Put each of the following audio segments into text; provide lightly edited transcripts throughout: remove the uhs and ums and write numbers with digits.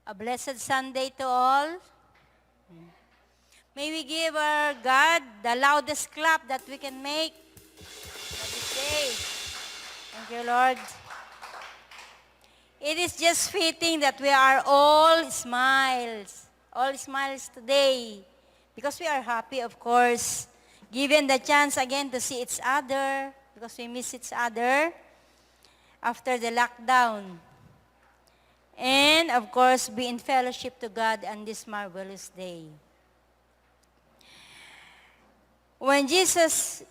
A blessed Sunday to all. May we give our God the loudest clap that we can make for this day. Thank you, Lord. It is just fitting that we are all smiles today, because we are happy, of course, given the chance again to see each other, because we miss each other after the lockdown. And, of course, be in fellowship to God on this marvelous day. When Jesus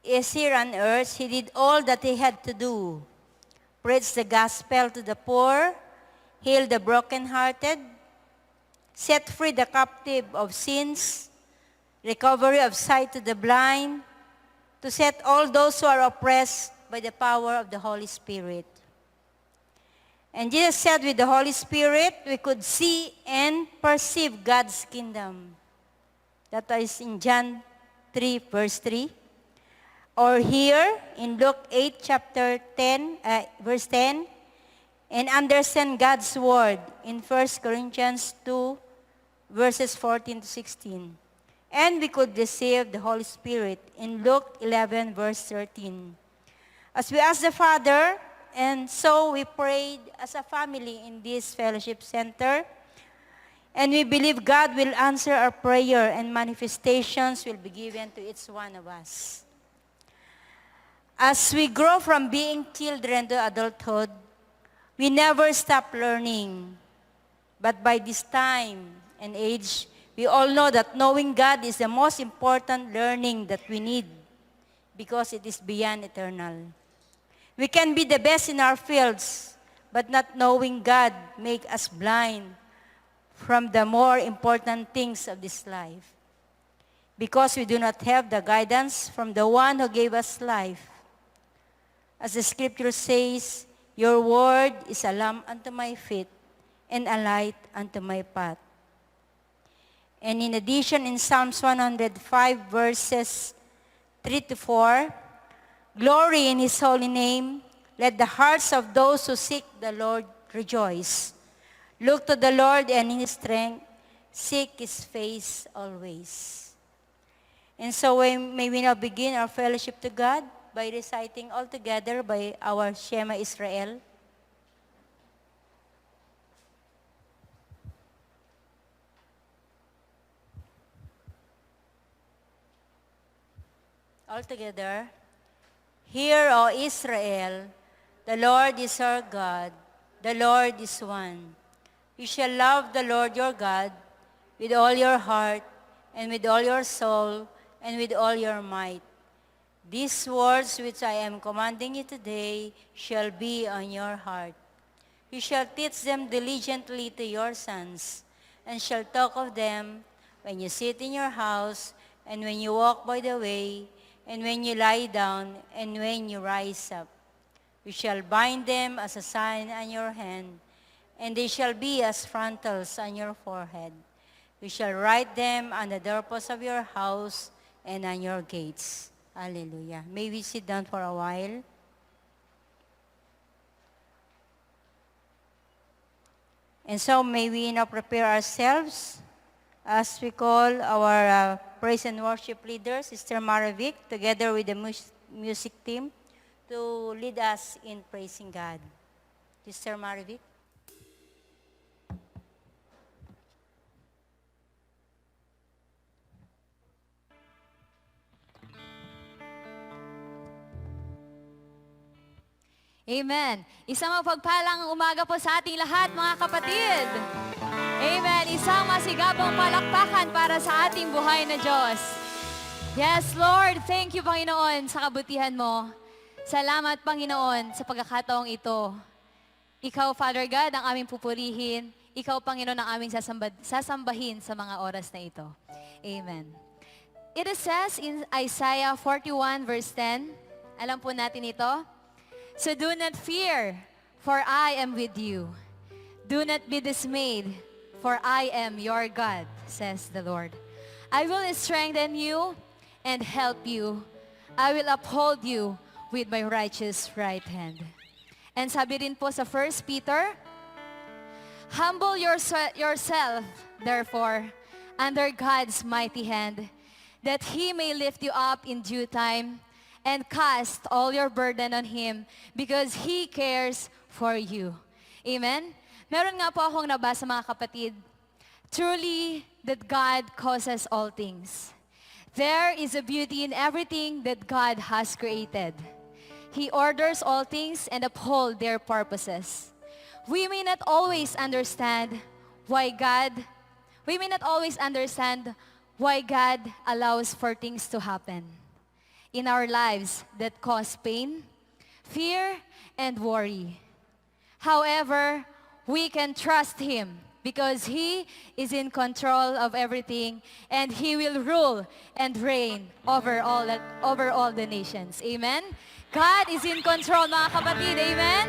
is here on earth, He did all that He had to do. Preach the gospel to the poor, heal the brokenhearted, set free the captive of sins, recovery of sight to the blind, to set all those who are oppressed by the power of the Holy Spirit. And Jesus said with the Holy Spirit, we could see and perceive God's kingdom. That is in John 3, verse 3. Or here in Luke 8, verse 10, and understand God's word in 1 Corinthians 2, verses 14 to 16. And we could receive the Holy Spirit in Luke 11, verse 13. As we ask the Father, and so we prayed as a family in this fellowship center, and we believe God will answer our prayer and manifestations will be given to each one of us. As we grow from being children to adulthood, we never stop learning. But by this time and age, we all know that knowing God is the most important learning that we need, because it is beyond eternal. We can be the best in our fields, but not knowing God make us blind from the more important things of this life, because we do not have the guidance from the one who gave us life. As the scripture says, your word is a lamp unto my feet and a light unto my path. And in addition, in Psalms 105, verses 3 to 4, glory in His holy name. Let the hearts of those who seek the Lord rejoice. Look to the Lord and in His strength. Seek His face always. And so may we now begin our fellowship to God by reciting all together by our Shema Israel. All together. Hear, O Israel, the Lord is our God, the Lord is one. You shall love the Lord your God with all your heart and with all your soul and with all your might. These words which I am commanding you today shall be on your heart. You shall teach them diligently to your sons, and shall talk of them when you sit in your house, and when you walk by the way, and when you lie down, and when you rise up. You shall bind them as a sign on your hand, and they shall be as frontals on your forehead. You shall write them on the doorposts of your house and on your gates. Hallelujah. May we sit down for a while. And so may we now prepare ourselves as we call our praise and worship leader, Sister Maravik, together with the music team, to lead us in praising God. Sister Maravik. Amen. Isang mapagpalang umaga po sa ating lahat, mga kapatid. Amen. Isang masigabong palakpakan para sa ating buhay na Diyos. Yes, Lord. Thank you, Panginoon, sa kabutihan mo. Salamat, Panginoon, sa pagkakataong ito. Ikaw, Father God, ang aming pupurihin. Ikaw, Panginoon, ang aming sasambahin sa mga oras na ito. Amen. It says in Isaiah 41, verse 10, alam po natin ito, so do not fear, for I am with you. Do not be dismayed, for I am your God, says the Lord. I will strengthen you and help you. I will uphold you with my righteous right hand. And sabi rin po sa 1 Peter Humble yourself, therefore, under God's mighty hand, that He may lift you up in due time, and cast all your burden on Him, because He cares for you. Amen? Meron nga po akong nabasa, mga kapatid. Truly, that God causes all things. There is a beauty in everything that God has created. He orders all things and uphold their purposes. We may not always understand why God allows for things to happen in our lives that cause pain, fear, and worry. However, we can trust Him because He is in control of everything, and He will rule and reign over all the nations. Amen? God is in control, mga kapatid. Amen?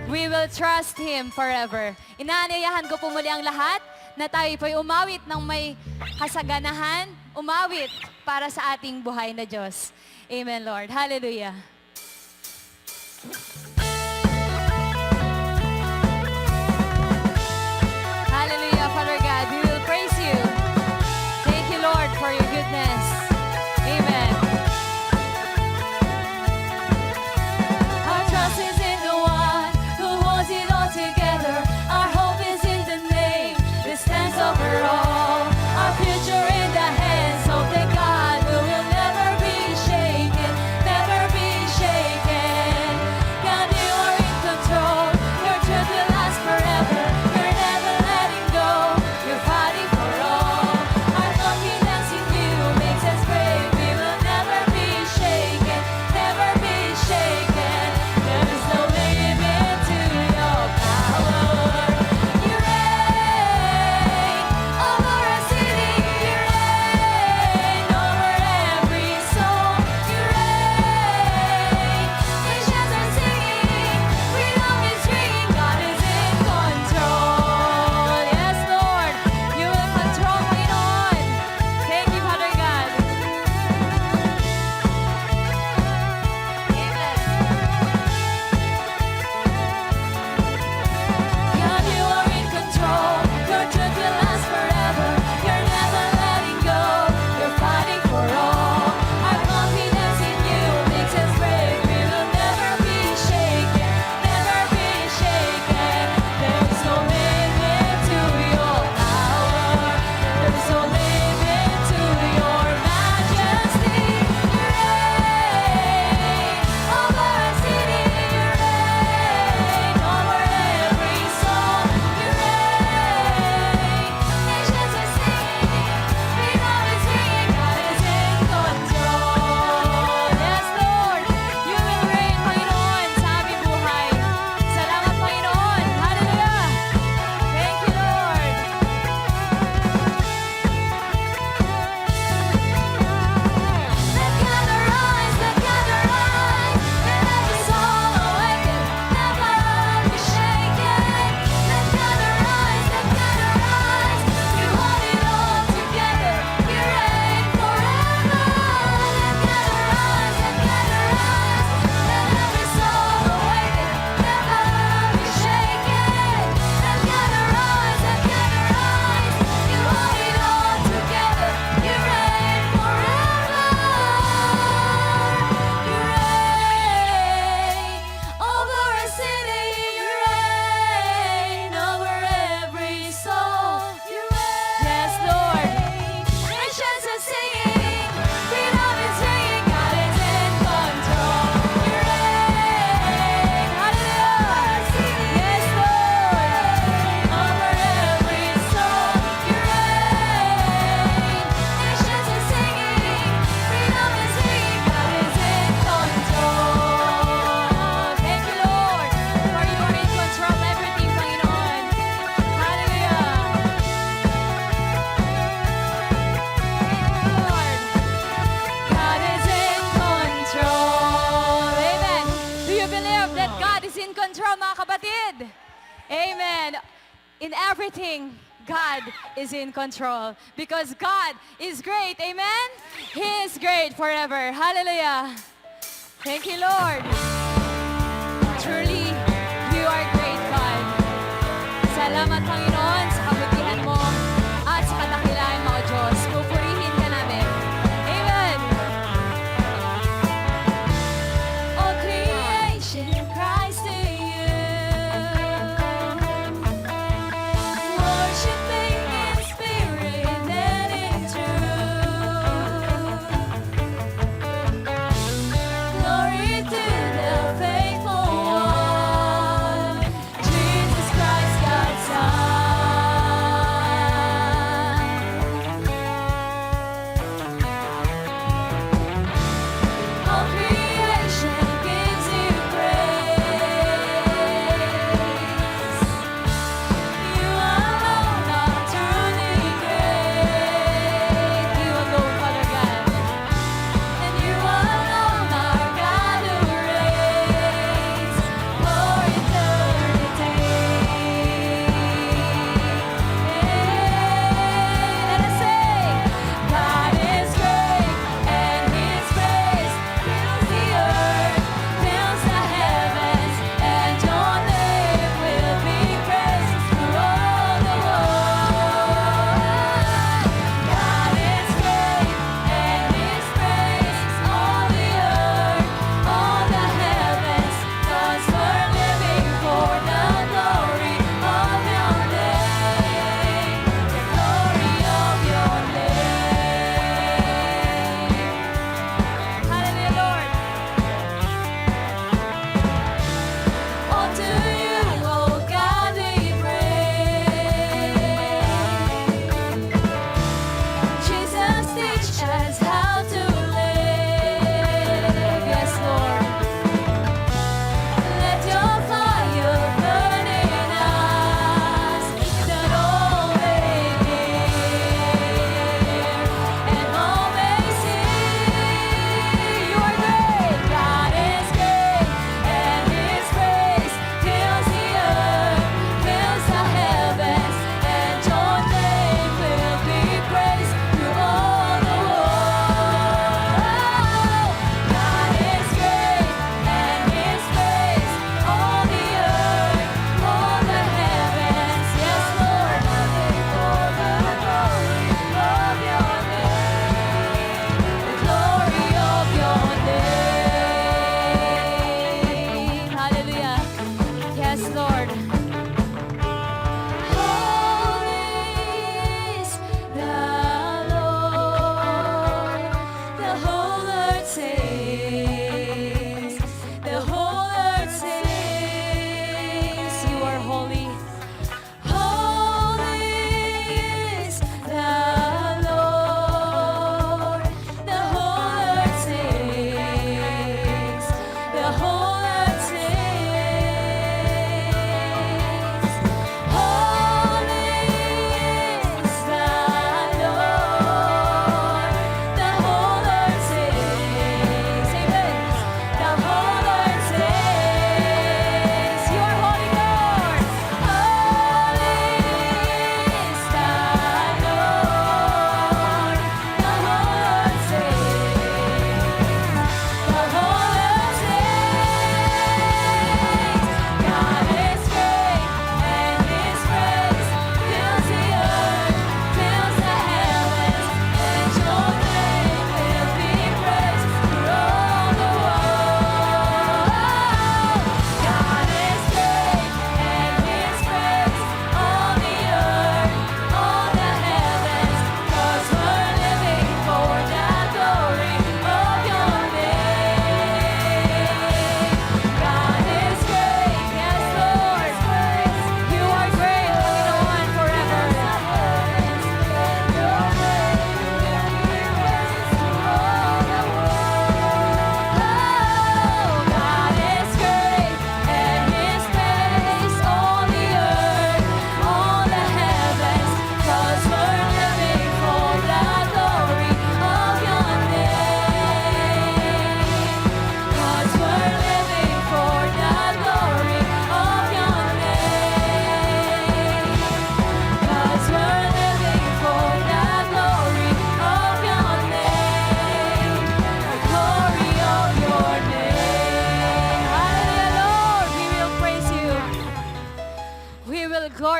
We will trust Him forever. Inaanyayahan ko po muli ang lahat na tayo po'y umawit ng may kasaganahan, umawit para sa ating buhay na Diyos. Amen, Lord. Hallelujah. Hallelujah, Father God. We will praise you. Thank you, Lord, for your goodness. Amen. Our trust is in the one who holds it all together. Our hope is in the name that stands over all. Our future in the hands of the God who will never be shaken, never be shaken. God, you are in control. Your truth will last forever. You're never letting go. You're fighting for all. Our confidence in you makes us brave. We will never be shaken, never be shaken. There is no limit to your power. You reign over a city. You reign over every soul. You reign. Nations are singing. Freedom is ringing. God is in control. Yes, Lord. You will control it on. Thank you, Father God. God, you are in control. Your truth will last forever. You're never letting go. You're fighting for all. Our confidence in you makes us brave. We will never be shaken, never be shaken. There is no limit to your power. There is no limit to your majesty. You reign over a city. You reign over every soul. You reign. Nations are singing. Freedom is ringing. God is in control. Yes, Lord. You will reign, Panginoon, sa aming buhay. Salamat, Panginoon. Hallelujah. Thank you, Lord. Let God arise, let God arise. Let every soul awaken, never be shaken. Let God arise, let God arise. You hold it all together, you reign forever. Let God arise, let God arise. Let every soul awaken, never be shaken. Let God arise, let God arise. You hold it all together, you reign forever. You reign over a city, you reign over every soul. You reign. Yes, Lord. Nations are singing, freedom is ringing, God is in control. You reign, hallelujah. Yes, Lord. Over every soul, you reign. Nations are singing, freedom is ringing, God is in control. Thank you, Lord, for you are in control of everything, Panginoon. Hallelujah. Lord, God is in control. Amen. Do you believe that God is in control, mga kapatid? Amen. In everything, God is in control because God is great. Amen? He is great forever. Hallelujah. Thank you, Lord. Truly, you are great, God. Sa Salamat, Panginoon, sa kabutihan mo at sa kadakilaan mo, O Diyos. Pupurihin ka namin. Amen. All creation cries to you, worshiping in spirit and in truth. Glory to the faithful one, Jesus Christ, God's Son.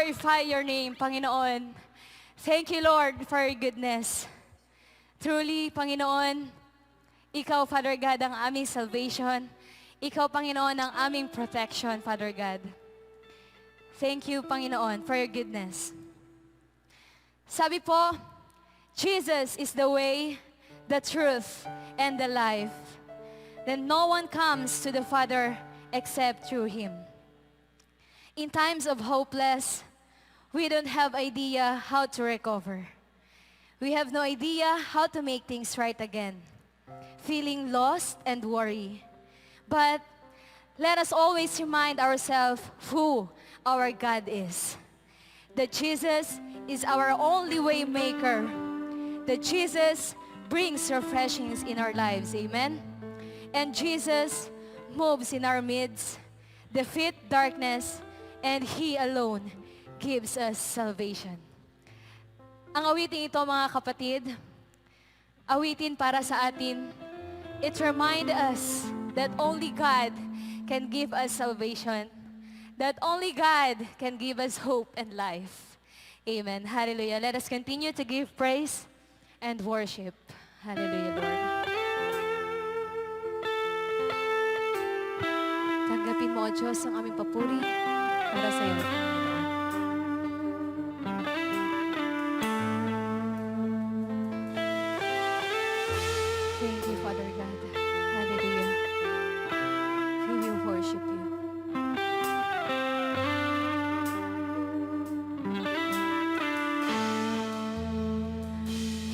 glorify your name, Panginoon. Thank you, Lord, for your goodness. Truly, Panginoon, Ikaw, Father God, ang aming salvation. Ikaw, Panginoon, ang aming protection, Father God. Thank you, Panginoon, for your goodness. Sabi po, Jesus is the way, the truth, and the life. Then no one comes to the Father except through Him. In times of hopeless, we don't have idea how to recover. We have no idea how to make things right again. Feeling lost and worry. But let us always remind ourselves who our God is. That Jesus is our only way maker. That Jesus brings refreshings in our lives. Amen? And Jesus moves in our midst, defeat darkness, and He alone gives us salvation. Ang awiting ito, mga kapatid, awitin para sa atin, it reminds us that only God can give us salvation, that only God can give us hope and life. Amen. Hallelujah. Let us continue to give praise and worship. Hallelujah, Lord. Tanggapin mo, O Diyos, ang aming papuri para sa iyo. Thank you, Father God. Hallelujah. We will worship you.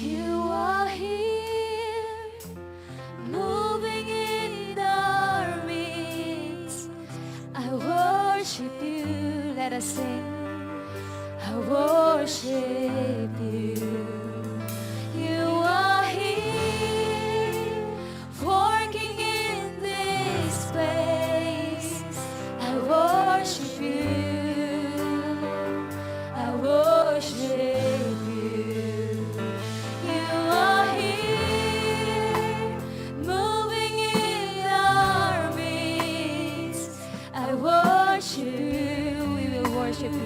You are here, moving in our midst. I worship you. Let us sing. I worship you. You are here, working in this place. I worship you. I worship you. You are here, moving in our midst. I worship you. We will worship you.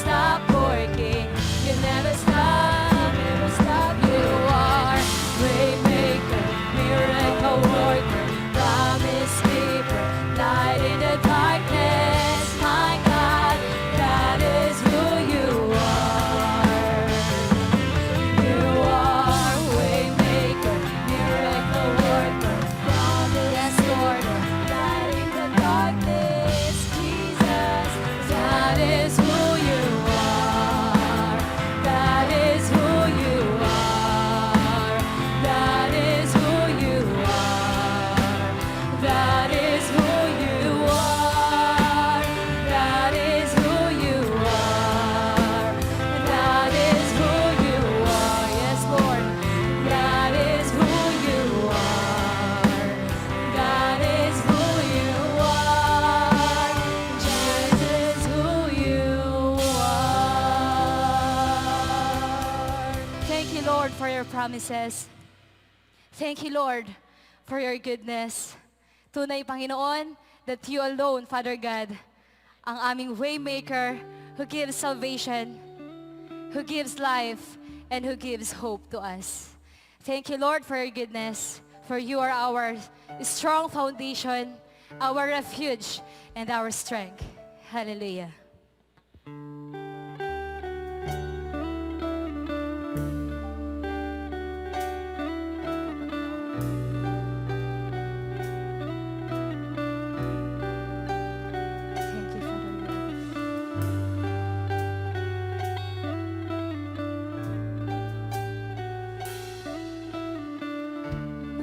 stop working. You never stop, never stop. You are waymaker, miracle worker, promise keeper, light in the darkness. My God, that is who you are. You are waymaker, miracle worker, promise yes, Lord, light in the darkness. Jesus, that is who you are. That is who you are. That is who you are. That is who you are. That is who you are. That is who you are. Yes, Lord. That is who you are. That is who you are. Jesus, who you are. Thank you, Lord, for your promises. Thank you, Lord, for your goodness. Tunay, Panginoon, that you alone, Father God, ang aming waymaker who gives salvation, who gives life, and who gives hope to us. Thank you, Lord, for your goodness, for you are our strong foundation, our refuge, and our strength. Hallelujah. Thank you, Father Lord.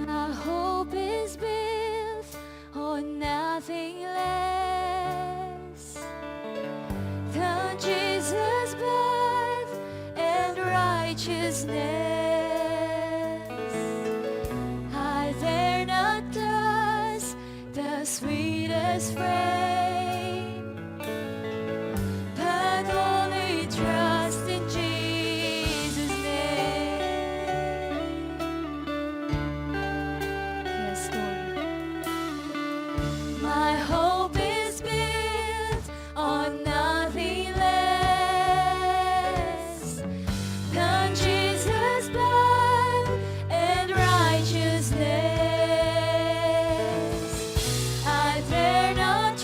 My hope is built on nothing less than Jesus' blood and righteousness. I dare not trust the sweetest frame, but only trust in Jesus' name. Yes, Lord. My hope is built on nothing less than Jesus' blood and righteousness. I dare not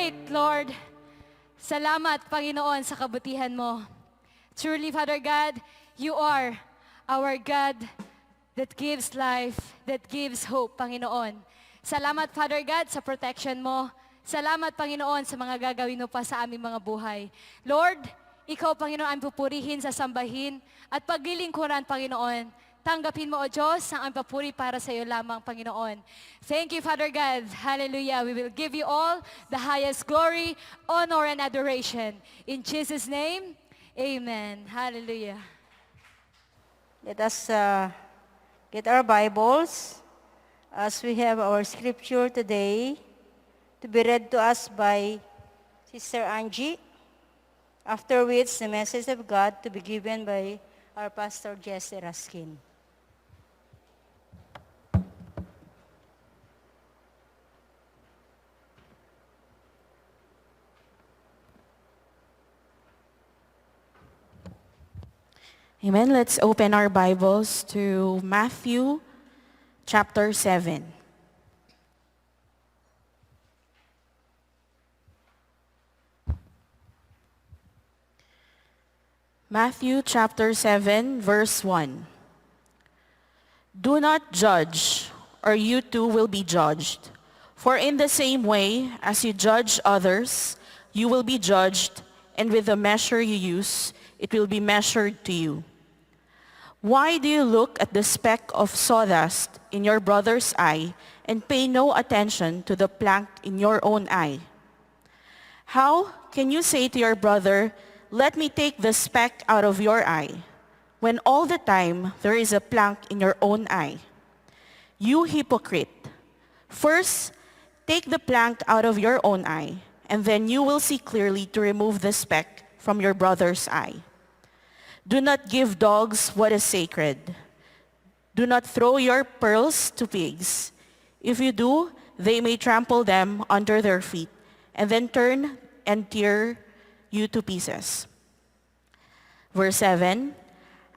great, Lord. Salamat, Panginoon, sa kabutihan mo. Truly, Father God, you are our God that gives life, that gives hope, Panginoon. Salamat, Father God, sa protection mo. Salamat, Panginoon, sa mga gagawin mo pa sa aming mga buhay. Lord, ikaw, Panginoon, ang pupurihin, sasambahin, at paglilingkuran, Panginoon. Tanggapin mo, O Diyos, ang papuri para sa iyo lamang, Panginoon. Thank you, Father God. Hallelujah. We will give you all the highest glory, honor, and adoration. In Jesus' name, amen. Hallelujah. Let us get our Bibles as we have our scripture today to be read to us by Sister Angie, after which the message of God to be given by our Pastor Jesse Raskin. Amen. Let's open our Bibles to Matthew chapter 7. Matthew chapter 7, verse 1. Do not judge, or you too will be judged. For in the same way as you judge others, you will be judged, and with the measure you use, it will be measured to you. Why do you look at the speck of sawdust in your brother's eye and pay no attention to the plank in your own eye? How can you say to your brother, let me take the speck out of your eye, when all the time there is a plank in your own eye? You hypocrite! First, take the plank out of your own eye, and then you will see clearly to remove the speck from your brother's eye. Do not give dogs what is sacred. Do not throw your pearls to pigs. If you do, they may trample them under their feet, and then turn and tear you to pieces. Verse 7,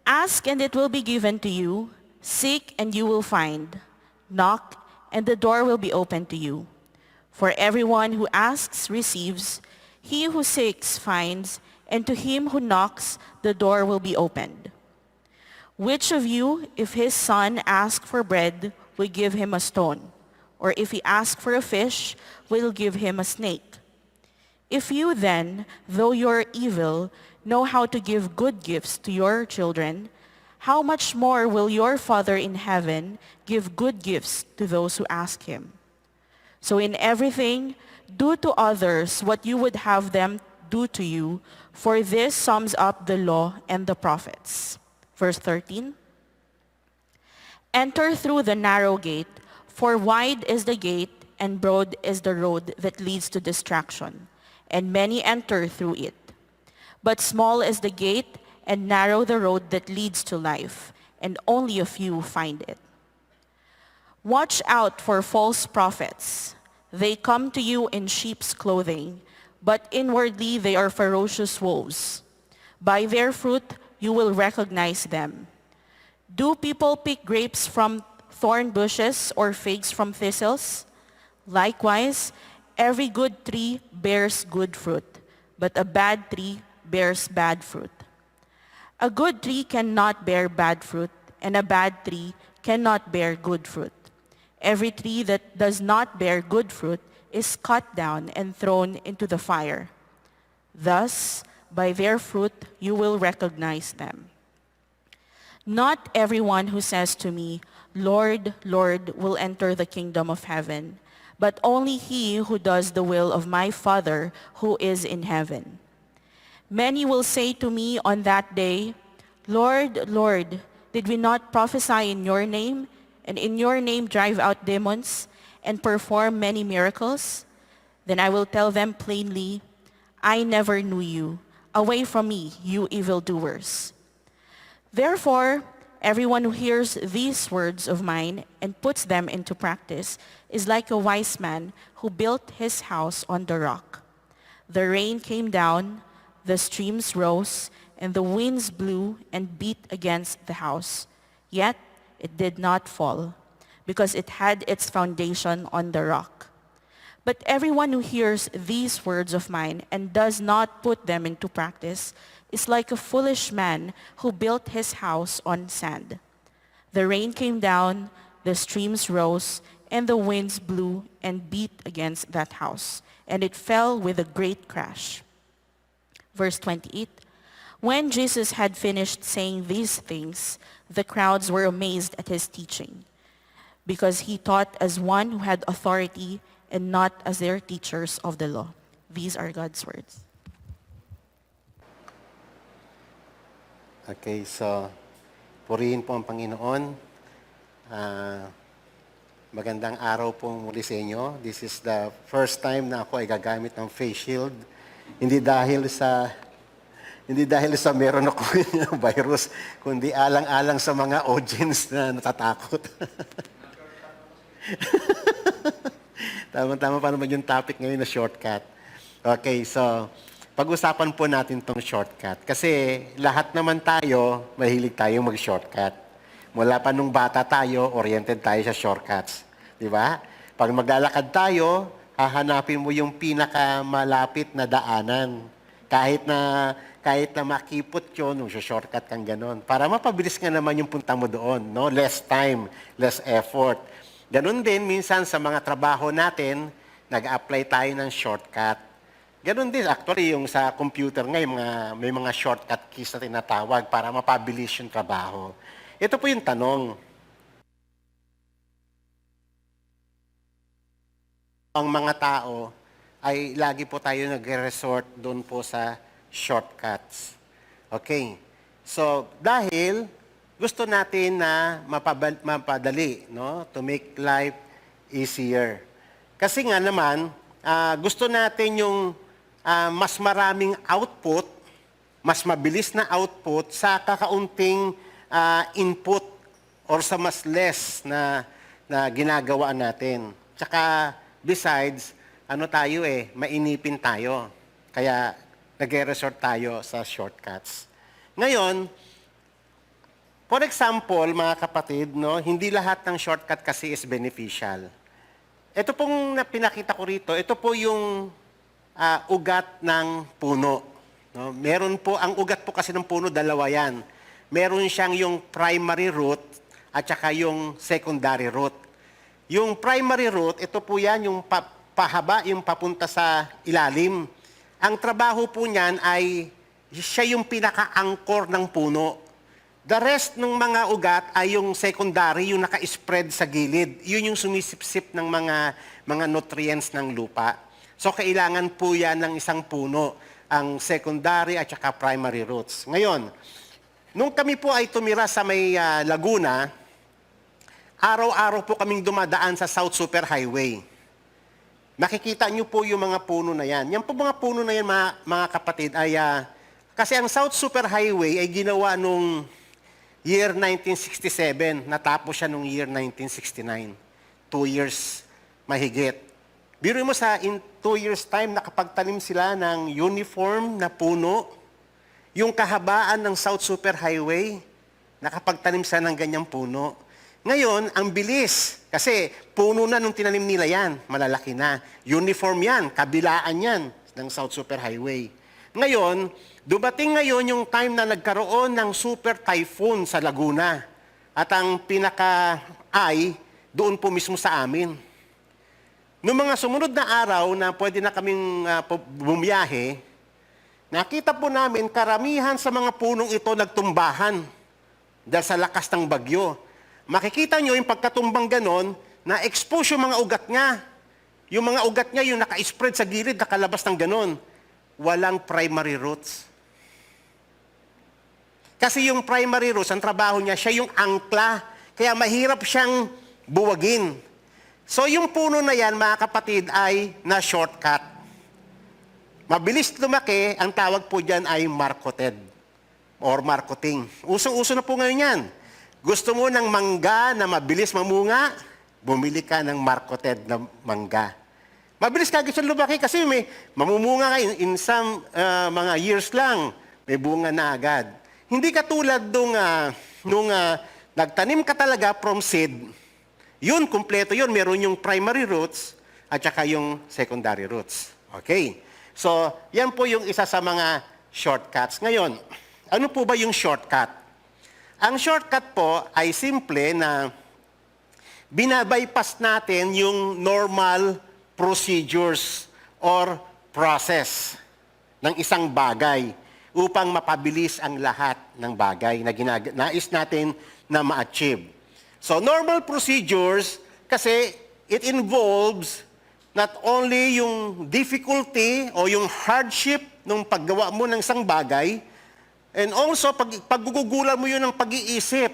ask and it will be given to you. Seek and you will find. Knock and the door will be opened to you. For everyone who asks receives. He who seeks finds. And to him who knocks, the door will be opened. Which of you, if his son asks for bread, will give him a stone? Or if he asks for a fish, will give him a snake? If you then, though you are evil, know how to give good gifts to your children, how much more will your Father in heaven give good gifts to those who ask him? So in everything, do to others what you would have them do to you, for this sums up the law and the prophets. Verse 13, enter through the narrow gate, for wide is the gate and broad is the road that leads to destruction, and many enter through it. But small is the gate and narrow the road that leads to life, and only a few find it. Watch out for false prophets. They come to you in sheep's clothing, but inwardly they are ferocious wolves. By their fruit you will recognize them. Do people pick grapes from thorn bushes or figs from thistles? Likewise, every good tree bears good fruit, but a bad tree bears bad fruit. A good tree cannot bear bad fruit, and a bad tree cannot bear good fruit. Every tree that does not bear good fruit is cut down and thrown into the fire. Thus, by their fruit you will recognize them. Not everyone who says to me, Lord, Lord, will enter the kingdom of heaven, but only he who does the will of my Father who is in heaven. Many will say to me on that day, Lord, Lord, did we not prophesy in your name, and in your name drive out demons, and perform many miracles? Then I will tell them plainly, I never knew you. Away from me, you evildoers. Therefore, everyone who hears these words of mine and puts them into practice is like a wise man who built his house on the rock. The rain came down, the streams rose, and the winds blew and beat against the house. Yet it did not fall, because it had its foundation on the rock. But everyone who hears these words of mine and does not put them into practice is like a foolish man who built his house on sand. The rain came down, the streams rose, and the winds blew and beat against that house, and it fell with a great crash. Verse 28, when Jesus had finished saying these things, the crowds were amazed at his teaching, because he taught as one who had authority and not as their teachers of the law. These are God's words. Okay, so purihin po ang Panginoon. Magandang araw po muli sa inyo. This is the first time na ako ay gagamit ng face shield. Hindi dahil sa meron ako virus, kundi alang-alang sa mga audience na natatakot. Tama-tama pa naman yung topic ngayon na shortcut. Okay, so pag-usapan po natin tong shortcut. Kasi lahat naman tayo, mahilig tayong mag-shortcut. Mula pa nung bata tayo, oriented tayo sa shortcuts. Di ba? Pag maglalakad tayo, hahanapin mo yung pinakamalapit na daanan. Kahit na makipot yun, nung shortcut kang ganon. Para mapabilis nga naman yung punta mo doon. No? Less time, less effort. Ganon din, minsan sa mga trabaho natin, nag-apply tayo ng shortcut. Ganon din, actually, yung sa computer ngayon, may mga shortcut keys na tinatawag para mapabilis yung trabaho. Ito po yung tanong. Ang mga tao ay lagi po tayo nag-resort doon po sa shortcuts. Okay. So, dahil gusto natin na mapadali, no? To make life easier. Kasi nga naman, gusto natin yung mas maraming output, mas mabilis na output sa kakaunting input or sa mas less na ginagawa natin. Tsaka, besides, mainipin tayo. Kaya, nag-resort tayo sa shortcuts. Ngayon, for example, mga kapatid, no, hindi lahat ng shortcut kasi is beneficial. Ito pong pinakita ko rito, ito po yung ugat ng puno. No? Meron po, ang ugat po kasi ng puno, dalawa yan. Meron siyang yung primary root at saka yung secondary root. Yung primary root, ito po yan, yung pahaba, yung papunta sa ilalim. Ang trabaho po niyan ay siya yung pinaka-angkor ng puno. The rest ng mga ugat ay yung secondary, yung naka-spread sa gilid. Yun yung sumisipsip ng mga nutrients ng lupa. So, kailangan po yan ng isang puno, ang secondary at saka primary roots. Ngayon, nung kami po ay tumira sa may Laguna, araw-araw po kaming dumadaan sa South Super Highway. Makikita nyo po yung mga puno na yan. Yan po mga puno na yan, mga kapatid, ay kasi ang South Super Highway ay ginawa nung year 1967, natapos siya nung year 1969. 2 years mahigit. Biro mo in 2 years time, nakapagtanim sila ng uniform na puno. Yung kahabaan ng South Super Highway, nakapagtanim sila ng ganyang puno. Ngayon, ang bilis. Kasi puno na nung tinanim nila yan, malalaki na. Uniform yan, kabilaan yan ng South Super Highway. Ngayon, dumating ngayon yung time na nagkaroon ng super typhoon sa Laguna. At ang pinaka-ay, doon po mismo sa amin. Noong mga sumunod na araw na pwede na kaming bumiyahe, nakita po namin karamihan sa mga punong ito nagtumbahan dahil sa lakas ng bagyo. Makikita nyo yung pagkatumbang ganon, na-expose yung mga ugat niya. Yung mga ugat niya, yung naka-spread sa gilid, nakalabas ng ganon. Walang primary roots. Kasi yung primary roots, ang trabaho niya, siya yung angkla. Kaya mahirap siyang buwagin. So yung puno na yan, mga kapatid, ay na-shortcut. Mabilis lumaki, ang tawag po dyan ay marketed or marketing. Usong-uso na po ngayon yan. Gusto mo ng mangga na mabilis mamunga, bumili ka ng marketed na mangga. Mabilis kagad siya lumaki kasi may mamumunga ka in some mga years lang, may bunga na agad. Hindi katulad nung nagtanim ka talaga from seed. Yun, kumpleto yun. Meron yung primary roots at saka yung secondary roots. Okay? So, yan po yung isa sa mga shortcuts. Ngayon, ano po ba yung shortcut? Ang shortcut po ay simple na binabypass natin yung normal procedures or process ng isang bagay upang mapabilis ang lahat ng bagay na nais natin na ma-achieve. So normal procedures kasi it involves not only yung difficulty o yung hardship ng paggawa mo ng isang bagay, and also paggugugulan mo yun ng pag-iisip,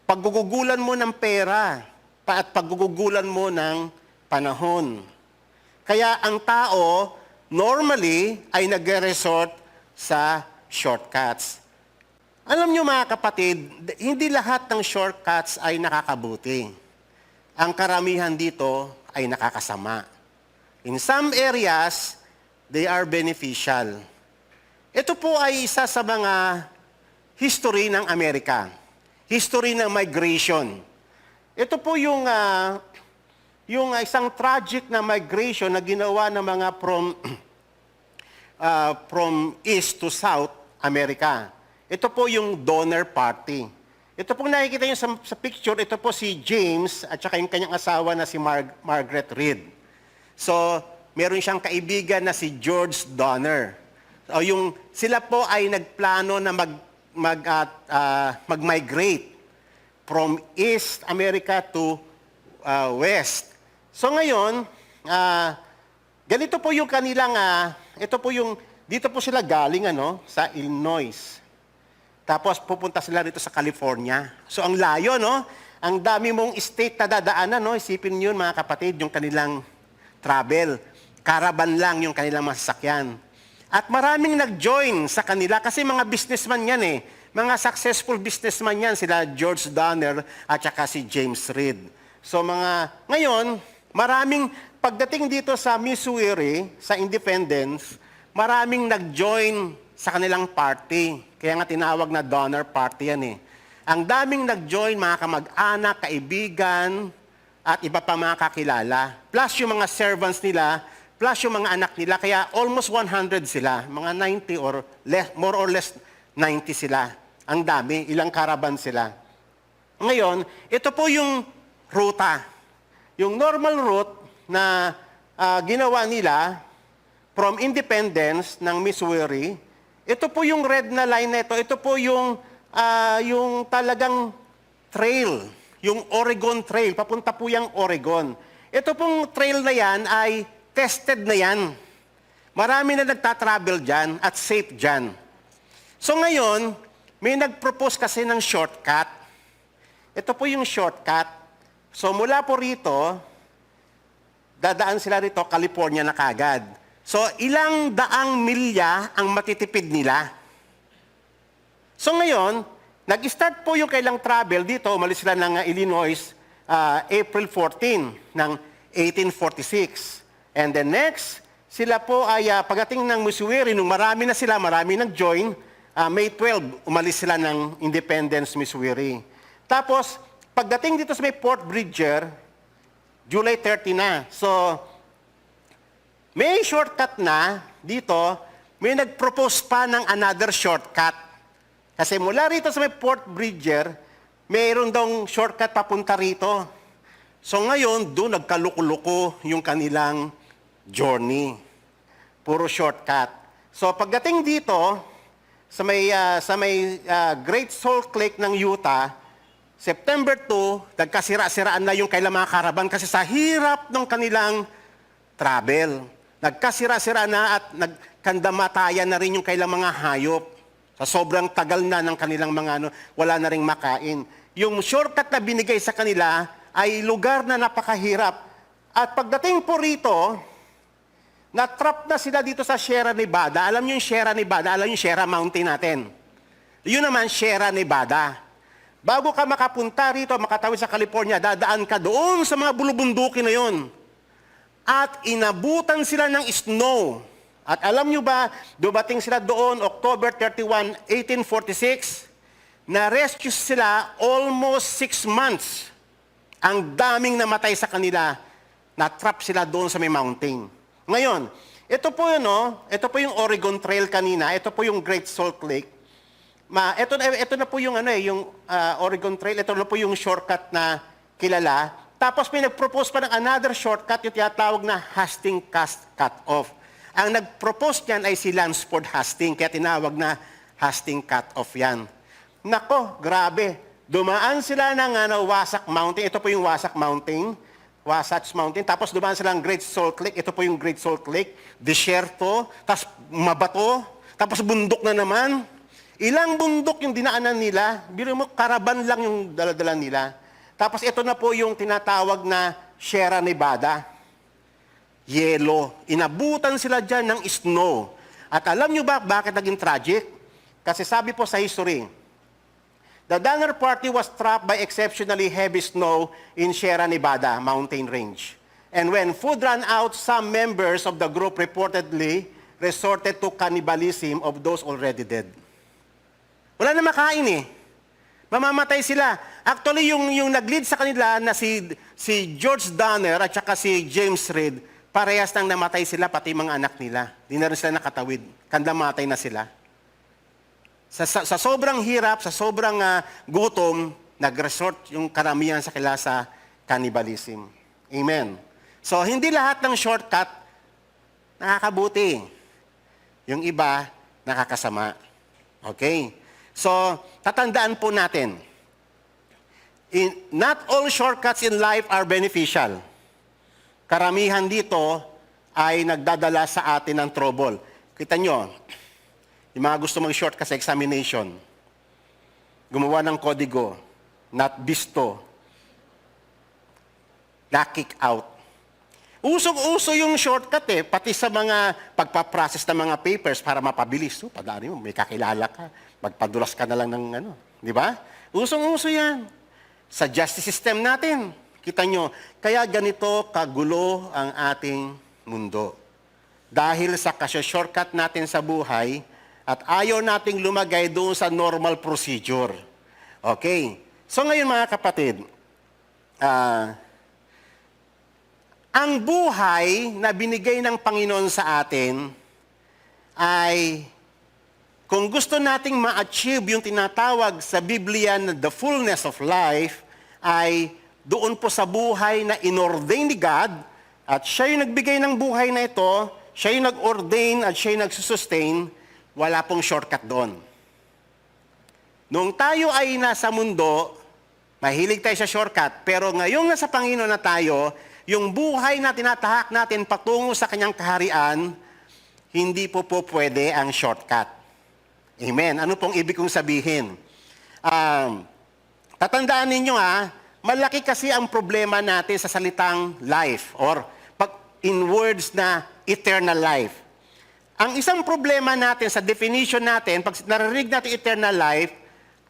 paggugugulan mo ng pera, at paggugugulan mo ng panahon. Kaya ang tao normally ay nagre-resort sa shortcuts. Alam nyo mga kapatid, hindi lahat ng shortcuts ay nakakabuti. Ang karamihan dito ay nakakasama. In some areas, they are beneficial. Ito po ay isa sa mga history ng Amerika. History ng migration. Ito po yung isang tragic na migration na ginawa ng mga from East to South America. Ito po yung donor party. Ito pong nakikita nyo sa picture, ito po si James at saka yung kanyang asawa na si Margaret Reed. So, meron siyang kaibigan na si George Donner. So, sila po ay nagplano na mag-migrate from East America to West. So ngayon, ganito po yung kanilang, dito po sila galing sa Illinois. Tapos pupunta sila dito sa California. So ang layo, no? Ang dami mong state na dadaanan, no? Isipin niyo mga kapatid, yung kanilang travel. Caravan lang yung kanilang masasakyan. At maraming nag-join sa kanila kasi mga businessman yan eh. Mga successful businessman yan, sila George Donner at saka si James Reed. So ngayon, pagdating dito sa Missouri, sa Independence, maraming nag-join sa kanilang party. Kaya nga tinawag na Donner Party yan eh. Ang daming nag-join, mga kamag-anak, kaibigan, at iba pa mga kakilala. Plus yung mga servants nila, plus yung mga anak nila. Kaya almost 100 sila, mga 90 or less, more or less 90 sila. Ang dami, ilang caravan sila. Ngayon, ito po yung ruta. Yung normal route na ginawa nila from Independence ng Missouri, ito po yung red na line na ito. Ito po yung talagang trail, yung Oregon Trail. Papunta po yung Oregon. Ito pong trail na yan ay tested na yan. Marami na nagtatravel dyan at safe dyan. So ngayon, may nag-propose kasi ng shortcut. Ito po yung shortcut. So mula po rito, dadaan sila rito, California na kagad. So ilang daang milya ang matitipid nila. So ngayon, nag-start po yung kailang travel dito, umalis sila ng Illinois, April 14 ng 1846. And then next, sila po ay pagdating ng Missouri, nung marami na sila, marami nag-join, May 12, umalis sila ng Independence, Missouri. Tapos, pagdating dito sa may Fort Bridger, July 30 na. So, may shortcut na dito, may nag-propose pa ng another shortcut. Kasi mula rito sa may Fort Bridger, mayroon daw shortcut papunta rito. So ngayon, doon nagkalukuluko yung kanilang journey. Puro shortcut. So pagdating dito, sa may Great Salt Lake ng Utah, September 2, nagkasira-siraan na yung kailang mga karaban kasi sa hirap ng kanilang travel. Nagkasira-sira na at nagkandamatayan na rin yung kailang mga hayop. Sa sobrang tagal na ng kanilang mga wala na ring makain. Yung shortcut na binigay sa kanila ay lugar na napakahirap. At pagdating po rito, na-trap na sila dito sa Sierra Nevada. Alam niyo yung Sierra Nevada, alam niyo yung Sierra Mountain natin. Yun naman, Sierra Nevada. Bago ka makapunta rito, makatawid sa California, dadaan ka doon sa mga bulubundukin na yun. At inabutan sila ng snow. At alam niyo ba, dumating sila doon, October 31, 1846, na-rescue sila almost 6 months. Ang daming namatay sa kanila. Na-trap sila doon sa may mountain. Ngayon, ito po yun, ito po yung Oregon Trail kanina, ito po yung Great Salt Lake. Ito na po yung yung Oregon Trail, ito na po yung shortcut na kilala. Tapos may nag-propose pa ng another shortcut, yung tinatawag na Hastings Cut-Off. Ang nag-propose niyan ay si Lansford Hastings, kaya tinawag na Hastings Cut-Off yan. Nako, grabe. Dumaan sila ng Wasatch Mountain, ito po yung Wasatch Mountain, tapos dumaan sila ng Great Salt Lake, ito po yung Great Salt Lake, desierto, tapos mabato, tapos bundok na naman. Ilang bundok yung dinaanan nila, biro mo, karaban lang yung daladala nila. Tapos ito na po yung tinatawag na Sierra Nevada. Yelo. Inabutan sila dyan ng snow. At alam nyo ba bakit naging tragic? Kasi sabi po sa history, the Danner party was trapped by exceptionally heavy snow in Sierra Nevada mountain range. And when food ran out, some members of the group reportedly resorted to cannibalism of those already dead. Wala na makain eh. Mamamatay sila. Actually, yung nag-lead sa kanila na si George Danner at saka si James Reed, parehas nang namatay sila, pati mga anak nila. Di na rin sila nakatawid. Kanda matay na sila. Sa sobrang hirap, sa sobrang gutom, nag-resort yung karamihan sa kanila sa cannibalism. Amen. So, hindi lahat ng shortcut nakakabuti. Yung iba, nakakasama. Okay? So, tatandaan po natin, not all shortcuts in life are beneficial. Karamihan dito ay nagdadala sa atin ng trouble. Kita nyo, yung mga gusto mag-shortcut sa examination, gumawa ng kodigo, not bisto, na-kick out. Usong-uso yung shortcut pati sa mga pagpaprocess ng mga papers para mapabilis. Padari mo, may kakilala ka, magpadulas ka na lang ng di ba? Usong-uso yan. Sa justice system natin, kita nyo, kaya ganito kagulo ang ating mundo. Dahil sa shortcut natin sa buhay, at ayaw nating lumagay doon sa normal procedure. Okay? So ngayon mga kapatid, ang buhay na binigay ng Panginoon sa atin ay kung gusto nating ma-achieve yung tinatawag sa Biblia na the fullness of life, ay doon po sa buhay na inordain ni God, at siya yung nagbigay ng buhay na ito, siya yung nag-ordain at siya yung nagsusustain, wala pong shortcut doon. Noong tayo ay nasa mundo, mahilig tayo sa shortcut, pero ngayong nasa Panginoon na tayo, yung buhay na tinatahak natin patungo sa kanyang kaharian, hindi po pwede ang shortcut. Amen. Ano pong ibig kong sabihin? Tatandaan ninyo malaki kasi ang problema natin sa salitang life or in words na eternal life. Ang isang problema natin sa definition natin, pag narinig natin eternal life,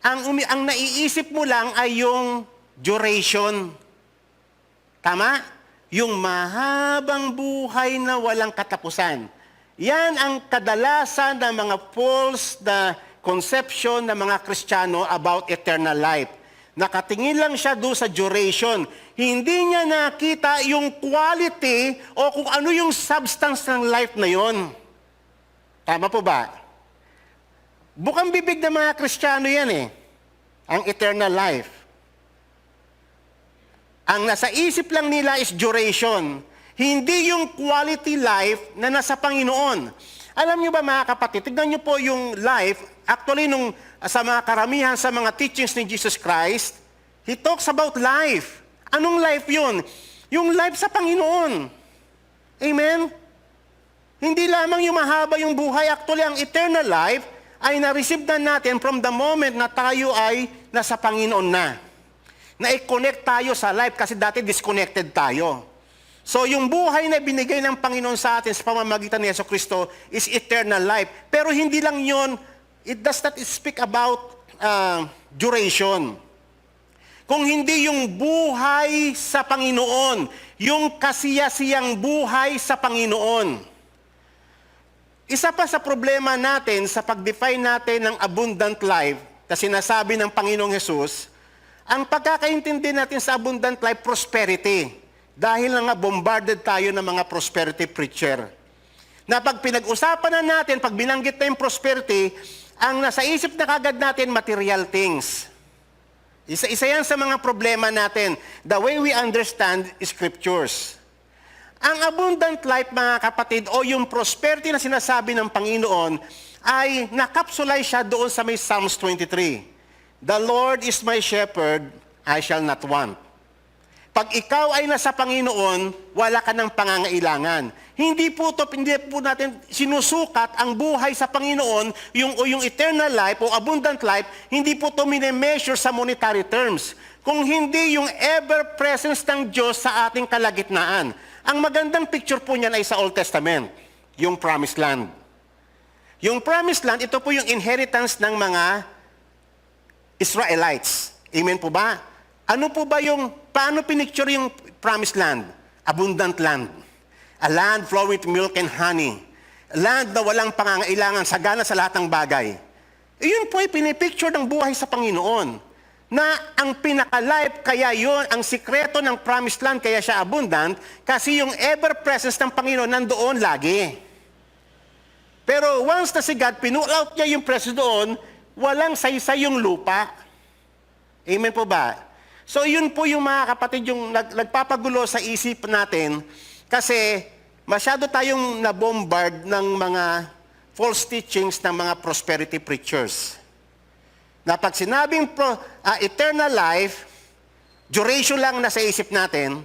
ang naiisip mo lang ay yung duration. Tama? Yung mahabang buhay na walang katapusan. Yan ang kadalasan ng mga false na conception ng mga Kristiyano about eternal life. Nakatingin lang siya doon sa duration. Hindi niya nakita yung quality o kung ano yung substance ng life na yon. Tama po ba? Bukang bibig ng mga Kristiyano yan ang eternal life. Ang nasa isip lang nila is duration. Hindi yung quality life na nasa Panginoon. Alam niyo ba mga kapatid, tignan niyo po yung life, actually sa mga karamihan sa mga teachings ni Jesus Christ, He talks about life. Anong life yun? Yung life sa Panginoon. Amen? Hindi lamang yung mahaba yung buhay, actually ang eternal life ay na-receive na natin from the moment na tayo ay nasa Panginoon na. Na-connect tayo sa life kasi dati disconnected tayo. So yung buhay na binigay ng Panginoon sa atin sa pamamagitan ni Jesucristo is eternal life. Pero hindi lang yon, it does not speak about duration. Kung hindi yung buhay sa Panginoon, yung kasiyasiyang buhay sa Panginoon. Isa pa sa problema natin sa pag-define natin ng abundant life na sinasabi ng Panginoong Jesus, ang pagkakaintindi natin sa abundant life, prosperity. Dahil na nga bombarded tayo ng mga prosperity preacher. Na pag pinag-usapan na natin, pag binanggit na yung prosperity, ang nasa isip na kagad natin, material things. Isa yan sa mga problema natin. The way we understand scriptures. Ang abundant life, mga kapatid, o yung prosperity na sinasabi ng Panginoon, ay nakapsulay siya doon sa may Psalms 23. The Lord is my shepherd, I shall not want. Pag ikaw ay nasa Panginoon, wala ka ng pangangailangan. Hindi po natin sinusukat ang buhay sa Panginoon, yung eternal life o abundant life, hindi po ito mine-measure sa monetary terms. Kung hindi yung ever-presence ng Diyos sa ating kalagitnaan. Ang magandang picture po niyan ay sa Old Testament, yung Promised Land. Yung Promised Land, ito po yung inheritance ng mga Israelites. Amen po ba? Ano po ba paano pinicture yung Promised Land? Abundant land. A land flowing with milk and honey. A land na walang pangangailangan, sagana sa lahat ng bagay. Iyon po ay pinipicture ng buhay sa Panginoon. Na ang pinaka-life, kaya yon ang sikreto ng Promised Land, kaya siya abundant, kasi yung ever-presence ng Panginoon nandoon lagi. Pero once na si God, pinull-out niya yung presence doon, walang saysay yung lupa. Amen po ba? So yun po yung mga kapatid, yung nagpapagulo sa isip natin, kasi masyado tayong nabombard ng mga false teachings ng mga prosperity preachers. Na pag sinabing eternal life, duration lang na sa isip natin,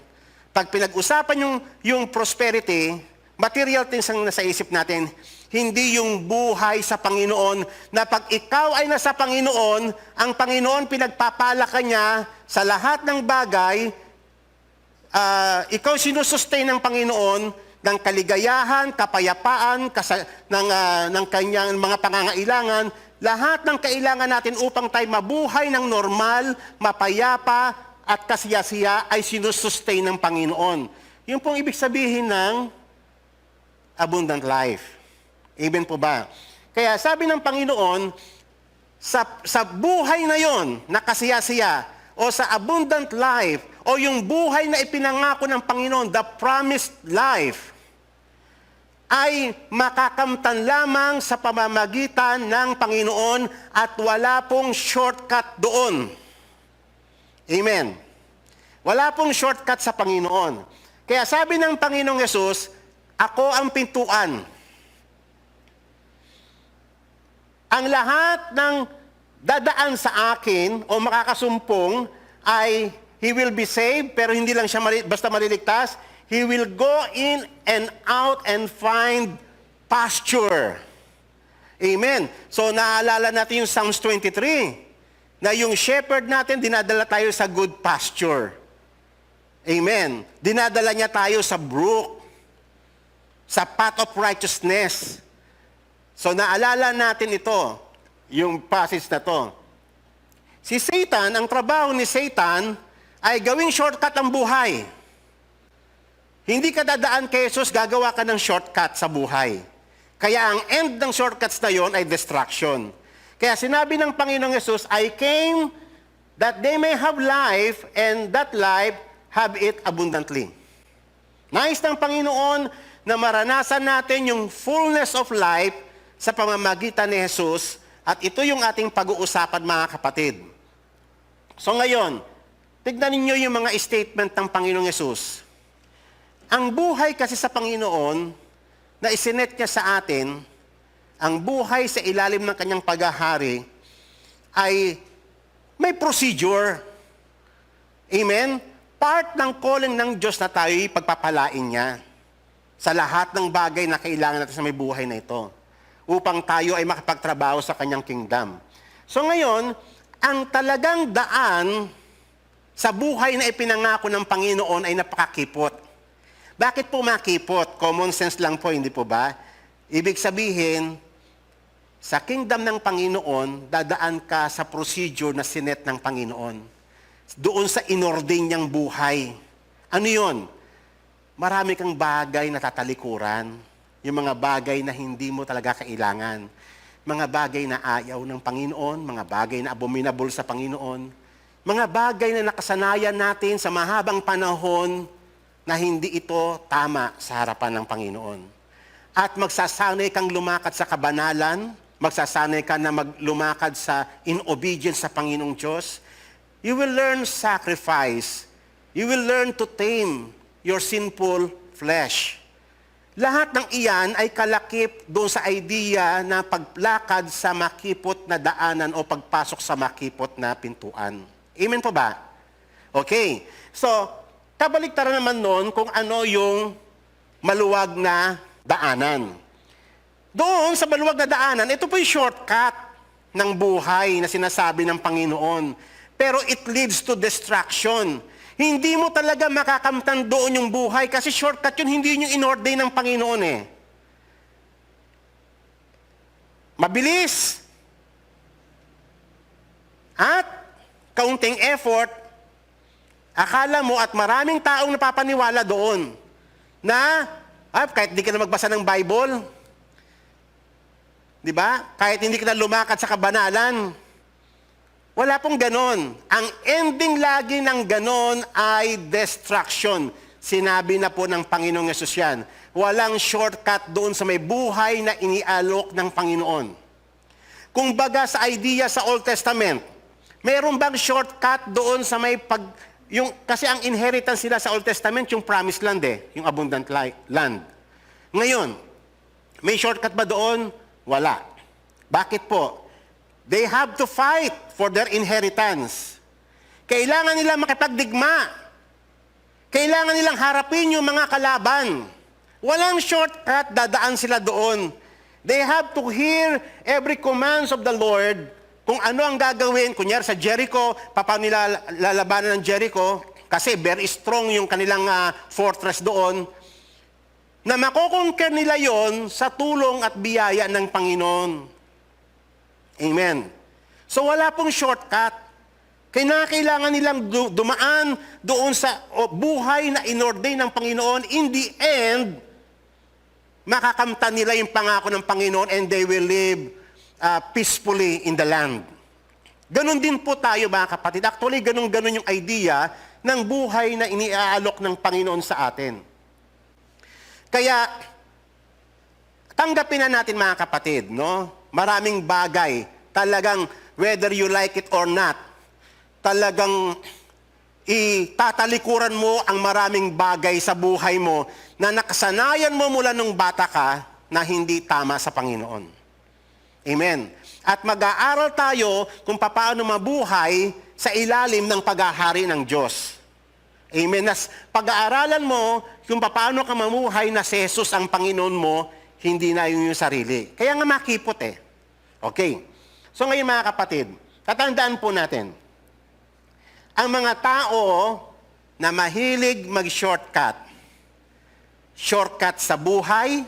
pag pinag-usapan yung prosperity, material things ang nasa isip natin, hindi yung buhay sa Panginoon, na pag ikaw ay nasa Panginoon, ang Panginoon pinagpapala ka niya sa lahat ng bagay, ikaw sinusustain ng Panginoon ng kaligayahan, kapayapaan, ng kanyang mga pangangailangan, lahat ng kailangan natin upang tayo mabuhay ng normal, mapayapa, at kasiyasiya ay sinusustain ng Panginoon. Yun pong ibig sabihin ng abundant life. Amen po ba? Kaya sabi ng Panginoon, sa buhay na yon, na kasiyasiya, o sa abundant life, o yung buhay na ipinangako ng Panginoon, the promised life, ay makakamtan lamang sa pamamagitan ng Panginoon at wala pong shortcut doon. Amen. Wala pong shortcut sa Panginoon. Kaya sabi ng Panginoong Yesus, ako ang pintuan. Ang lahat ng dadaan sa akin o makakasumpong ay he will be saved, pero hindi lang siya basta maliligtas. He will go in and out and find pasture. Amen. So naalala natin yung Psalms 23, na yung shepherd natin, dinadala tayo sa good pasture. Amen. Dinadala niya tayo sa brook, sa path of righteousness. So naalala natin ito, yung passage na to. Si Satan, ang trabaho ni Satan ay gawing shortcut ang buhay. Hindi ka dadaan kay Jesus, gagawa ka ng shortcut sa buhay. Kaya ang end ng shortcuts na yon ay destruction. Kaya sinabi ng Panginoong Jesus, I came that they may have life, and that life have it abundantly. Nais ng Panginoon na maranasan natin yung fullness of life sa pamamagitan ni Jesus, at ito yung ating pag-uusapan, mga kapatid. So ngayon, tignan ninyo yung mga statement ng Panginoong Jesus. Ang buhay kasi sa Panginoon, na isinet niya sa atin, ang buhay sa ilalim ng kanyang paghahari, ay may procedure. Amen? Part ng calling ng Diyos na tayo'y pagpapalain niya sa lahat ng bagay na kailangan natin sa may buhay na ito, upang tayo ay makapagtrabaho sa kanyang kingdom. So ngayon, ang talagang daan sa buhay na ipinangako ng Panginoon ay napakakipot. Bakit po makipot? Common sense lang po, hindi po ba? Ibig sabihin, sa kingdom ng Panginoon, dadaan ka sa procedure na sinet ng Panginoon. Doon sa inordain niyang buhay. Ano yun? Marami kang bagay na tatalikuran. Yung mga bagay na hindi mo talaga kailangan. Mga bagay na ayaw ng Panginoon, mga bagay na abominable sa Panginoon, mga bagay na nakasanayan natin sa mahabang panahon, na hindi ito tama sa harapan ng Panginoon. At magsasanay kang lumakad sa kabanalan, magsasanay ka na lumakad in obedience sa Panginoong Diyos. You will learn sacrifice. You will learn to tame your sinful flesh. Lahat ng iyan ay kalakip doon sa idea na paglakad sa makipot na daanan o pagpasok sa makipot na pintuan. Amen po ba? Okay. So, kabaliktaran naman noon kung ano yung maluwag na daanan. Doon sa maluwag na daanan, ito po yung shortcut ng buhay na sinasabi ng Panginoon. Pero it leads to destruction. Hindi mo talaga makakamtan doon yung buhay kasi shortcut yun, hindi yun yung in-ordain ng Panginoon eh. Mabilis. At kaunting effort, akala mo at maraming taong napapaniwala doon na kahit hindi ka na magbasa ng Bible, di ba? Kahit hindi ka na lumakad sa kabanalan, wala pong ganon. Ang ending lagi ng ganon ay destruction. Sinabi na po ng Panginoong Yesus yan. Walang shortcut doon sa may buhay na inialok ng Panginoon. Kung baga sa idea sa Old Testament, mayroon bang shortcut doon sa may kasi ang inheritance nila sa Old Testament, yung promised land yung abundant land. Ngayon, may shortcut ba doon? Wala. Bakit po? They have to fight for their inheritance. Kailangan nila makipagdigma. Kailangan nilang harapin yung mga kalaban. Walang shortcut, dadaan sila doon. They have to hear every commands of the Lord kung ano ang gagawin. Kunyari sa Jericho, paano nila lalabanan ng Jericho? Kasi very strong yung kanilang fortress doon. Na makoconquer nila yon sa tulong at biyaya ng Panginoon. Amen. So wala pong shortcut. Kailangan nilang dumaan doon sa buhay na inordain ng Panginoon. In the end, makakamtan nila yung pangako ng Panginoon and they will live peacefully in the land. Ganon din po tayo mga kapatid. Actually, ganon yung idea ng buhay na iniaalok ng Panginoon sa atin. Kaya, tanggapin na natin mga kapatid, no? Maraming bagay, talagang whether you like it or not, talagang itatalikuran mo ang maraming bagay sa buhay mo na nakasanayan mo mula nung bata ka na hindi tama sa Panginoon. Amen. At mag-aaral tayo kung paano mabuhay sa ilalim ng paghahari ng Diyos. Amen. Nas pag-aaralan mo kung paano ka mamuhay na si Jesus ang Panginoon mo, hindi na yung sarili. Kaya nga makipot Okay. So ngayon mga kapatid, tatandaan po natin, ang mga tao na mahilig mag-shortcut, shortcut sa buhay,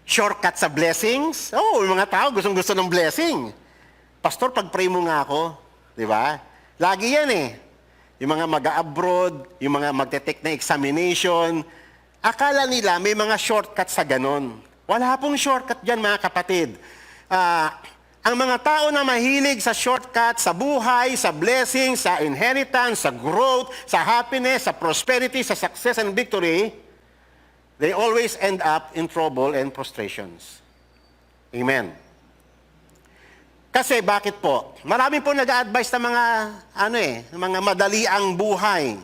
shortcut sa blessings. Yung mga tao gustong-gusto ng blessing. Pastor, pag-pray mo nga ako. Di ba? Lagi yan Yung mga mag-abroad, yung mga magte-take na examination, akala nila may mga shortcut sa ganon. Wala pong shortcut dyan mga kapatid. Ang mga tao na mahilig sa shortcut, sa buhay, sa blessing, sa inheritance, sa growth, sa happiness, sa prosperity, sa success and victory, they always end up in trouble and frustrations. Amen. Kasi bakit po? Marami po nag-a-advise ng mga mga madaliang buhay.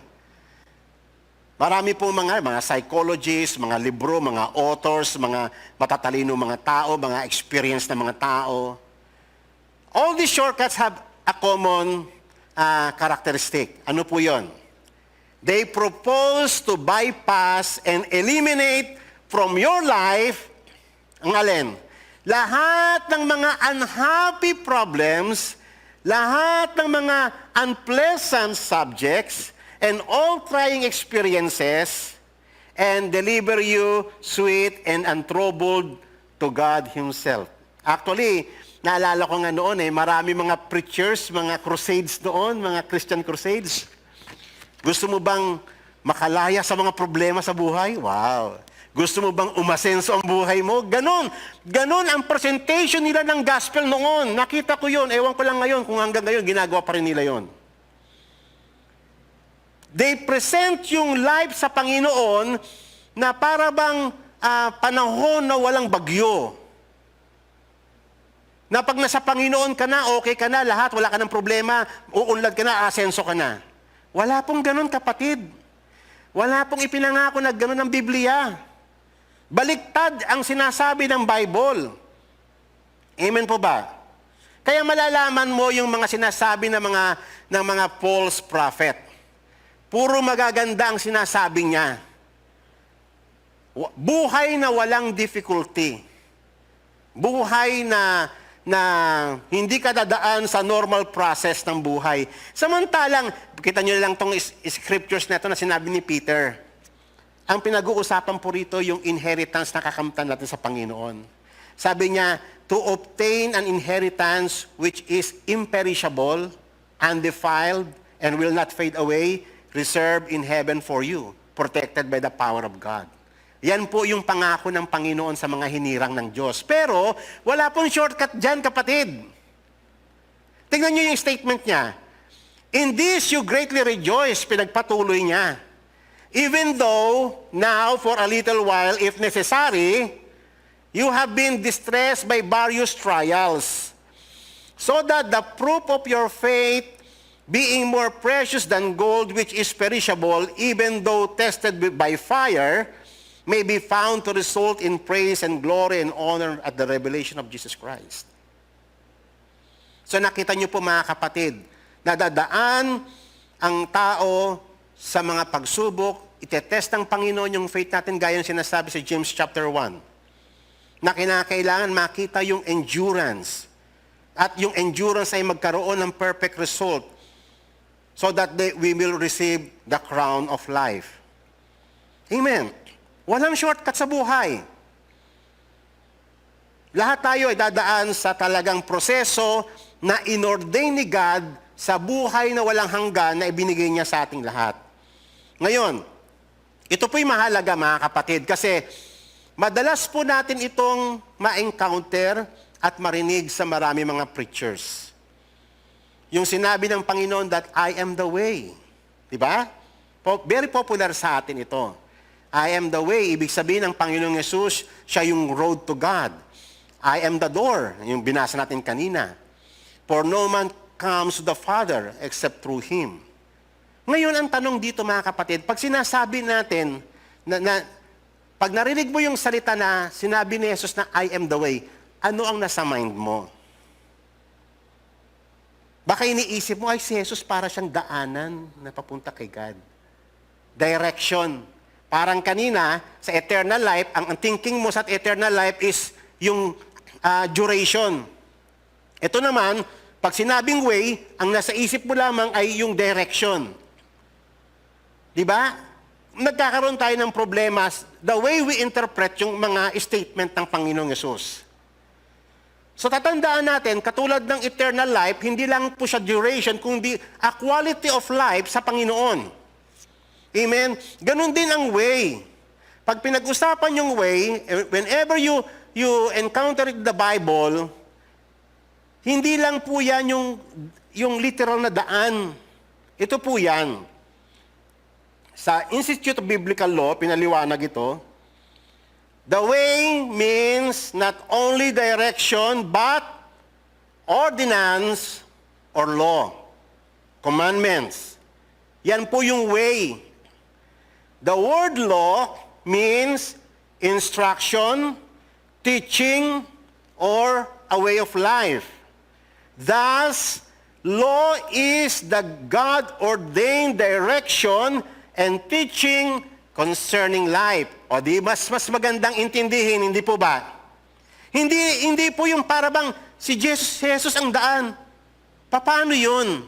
Marami po mga psychologists, mga libro, mga authors, mga matatalino mga tao, mga experience na mga tao. All these shortcuts have a common characteristic. Ano po yon? They propose to bypass and eliminate from your life, ang alin? Lahat ng mga unhappy problems, lahat ng mga unpleasant subjects, and all trying experiences, and deliver you sweet and untroubled to God Himself. Actually, naalala ko nga noon marami mga preachers, mga crusades doon, mga Christian crusades. Gusto mo bang makalaya sa mga problema sa buhay? Wow! Gusto mo bang umasenso ang buhay mo? Ganon. Ganon ang presentation nila ng gospel noon. Nakita ko yon. Ewan ko lang ngayon kung hanggang ngayon ginagawa pa rin nila yon. They present yung life sa Panginoon na para bang panahon na walang bagyo. Na pag nasa Panginoon ka na, okay ka na, lahat, wala ka ng problema, uunlad ka na, asenso ka na. Wala pong ganun, kapatid. Wala pong ipinangako na ganun ng Biblia. Baliktad ang sinasabi ng Bible. Amen po ba? Kaya malalaman mo yung mga sinasabi ng mga false prophet. Puro magaganda ang sinasabi niya. Buhay na walang difficulty. Buhay na hindi ka dadaan sa normal process ng buhay. Samantalang, kita nyo lang itong scriptures na ito na sinabi ni Peter. Ang pinag-uusapan po rito yung inheritance na kakamtan natin sa Panginoon. Sabi niya, to obtain an inheritance which is imperishable, undefiled, and will not fade away, reserved in heaven for you, protected by the power of God. Yan po yung pangako ng Panginoon sa mga hinirang ng Diyos. Pero, wala pong shortcut dyan, kapatid. Tingnan nyo yung statement niya. In this you greatly rejoice, pinagpatuloy niya. Even though, now, for a little while, if necessary, you have been distressed by various trials, so that the proof of your faith, being more precious than gold which is perishable, even though tested by fire, may be found to result in praise and glory and honor at the revelation of Jesus Christ. So nakita niyo po mga kapatid, nadadaan ang tao sa mga pagsubok, itetest ng Panginoon yung faith natin gaya ng sinasabi sa James chapter 1, na kinakailangan makita yung endurance. At yung endurance ay magkaroon ng perfect result so that we will receive the crown of life. Amen. Walang shortcut sa buhay. Lahat tayo ay dadaan sa talagang proseso na inordain ni God sa buhay na walang hanggan na ibinigay niya sa ating lahat. Ngayon, ito po'y mahalaga mga kapatid kasi madalas po natin itong ma-encounter at marinig sa marami mga preachers. Yung sinabi ng Panginoon that I am the way. Diba? Very popular sa atin ito. I am the way. Ibig sabihin ng Panginoong Yesus, siya yung road to God. I am the door. Yung binasa natin kanina. For no man comes to the Father except through Him. Ngayon, ang tanong dito mga kapatid, pag sinasabi natin, pag narinig mo yung salita na sinabi ni Jesus na I am the way, ano ang nasa mind mo? Baka iniisip mo, ay si Jesus para siyang daanan na papunta kay God. Direction. Parang kanina, sa eternal life, ang thinking mo sa eternal life is yung duration. Ito naman, pag sinabing way, ang nasa isip mo lamang ay yung direction. Diba? Nagkakaroon tayo ng problema the way we interpret yung mga statement ng Panginoong Yesus. So tatandaan natin, katulad ng eternal life, hindi lang po siya duration, kundi a quality of life sa Panginoon. Amen? Ganon din ang way. Pag pinag-usapan yung way, whenever you encounter it in the Bible, hindi lang po yan yung literal na daan. Ito po yan. Sa Institute of Biblical Law, pinaliwanag ito, the way means not only direction, but ordinance or law. Commandments. Yan po yung way. The word law means instruction, teaching, or a way of life. Thus, law is the God-ordained direction and teaching concerning life. O di, mas magandang intindihin, hindi po ba? Hindi po yung parabang si Jesus ang daan. Paano yun?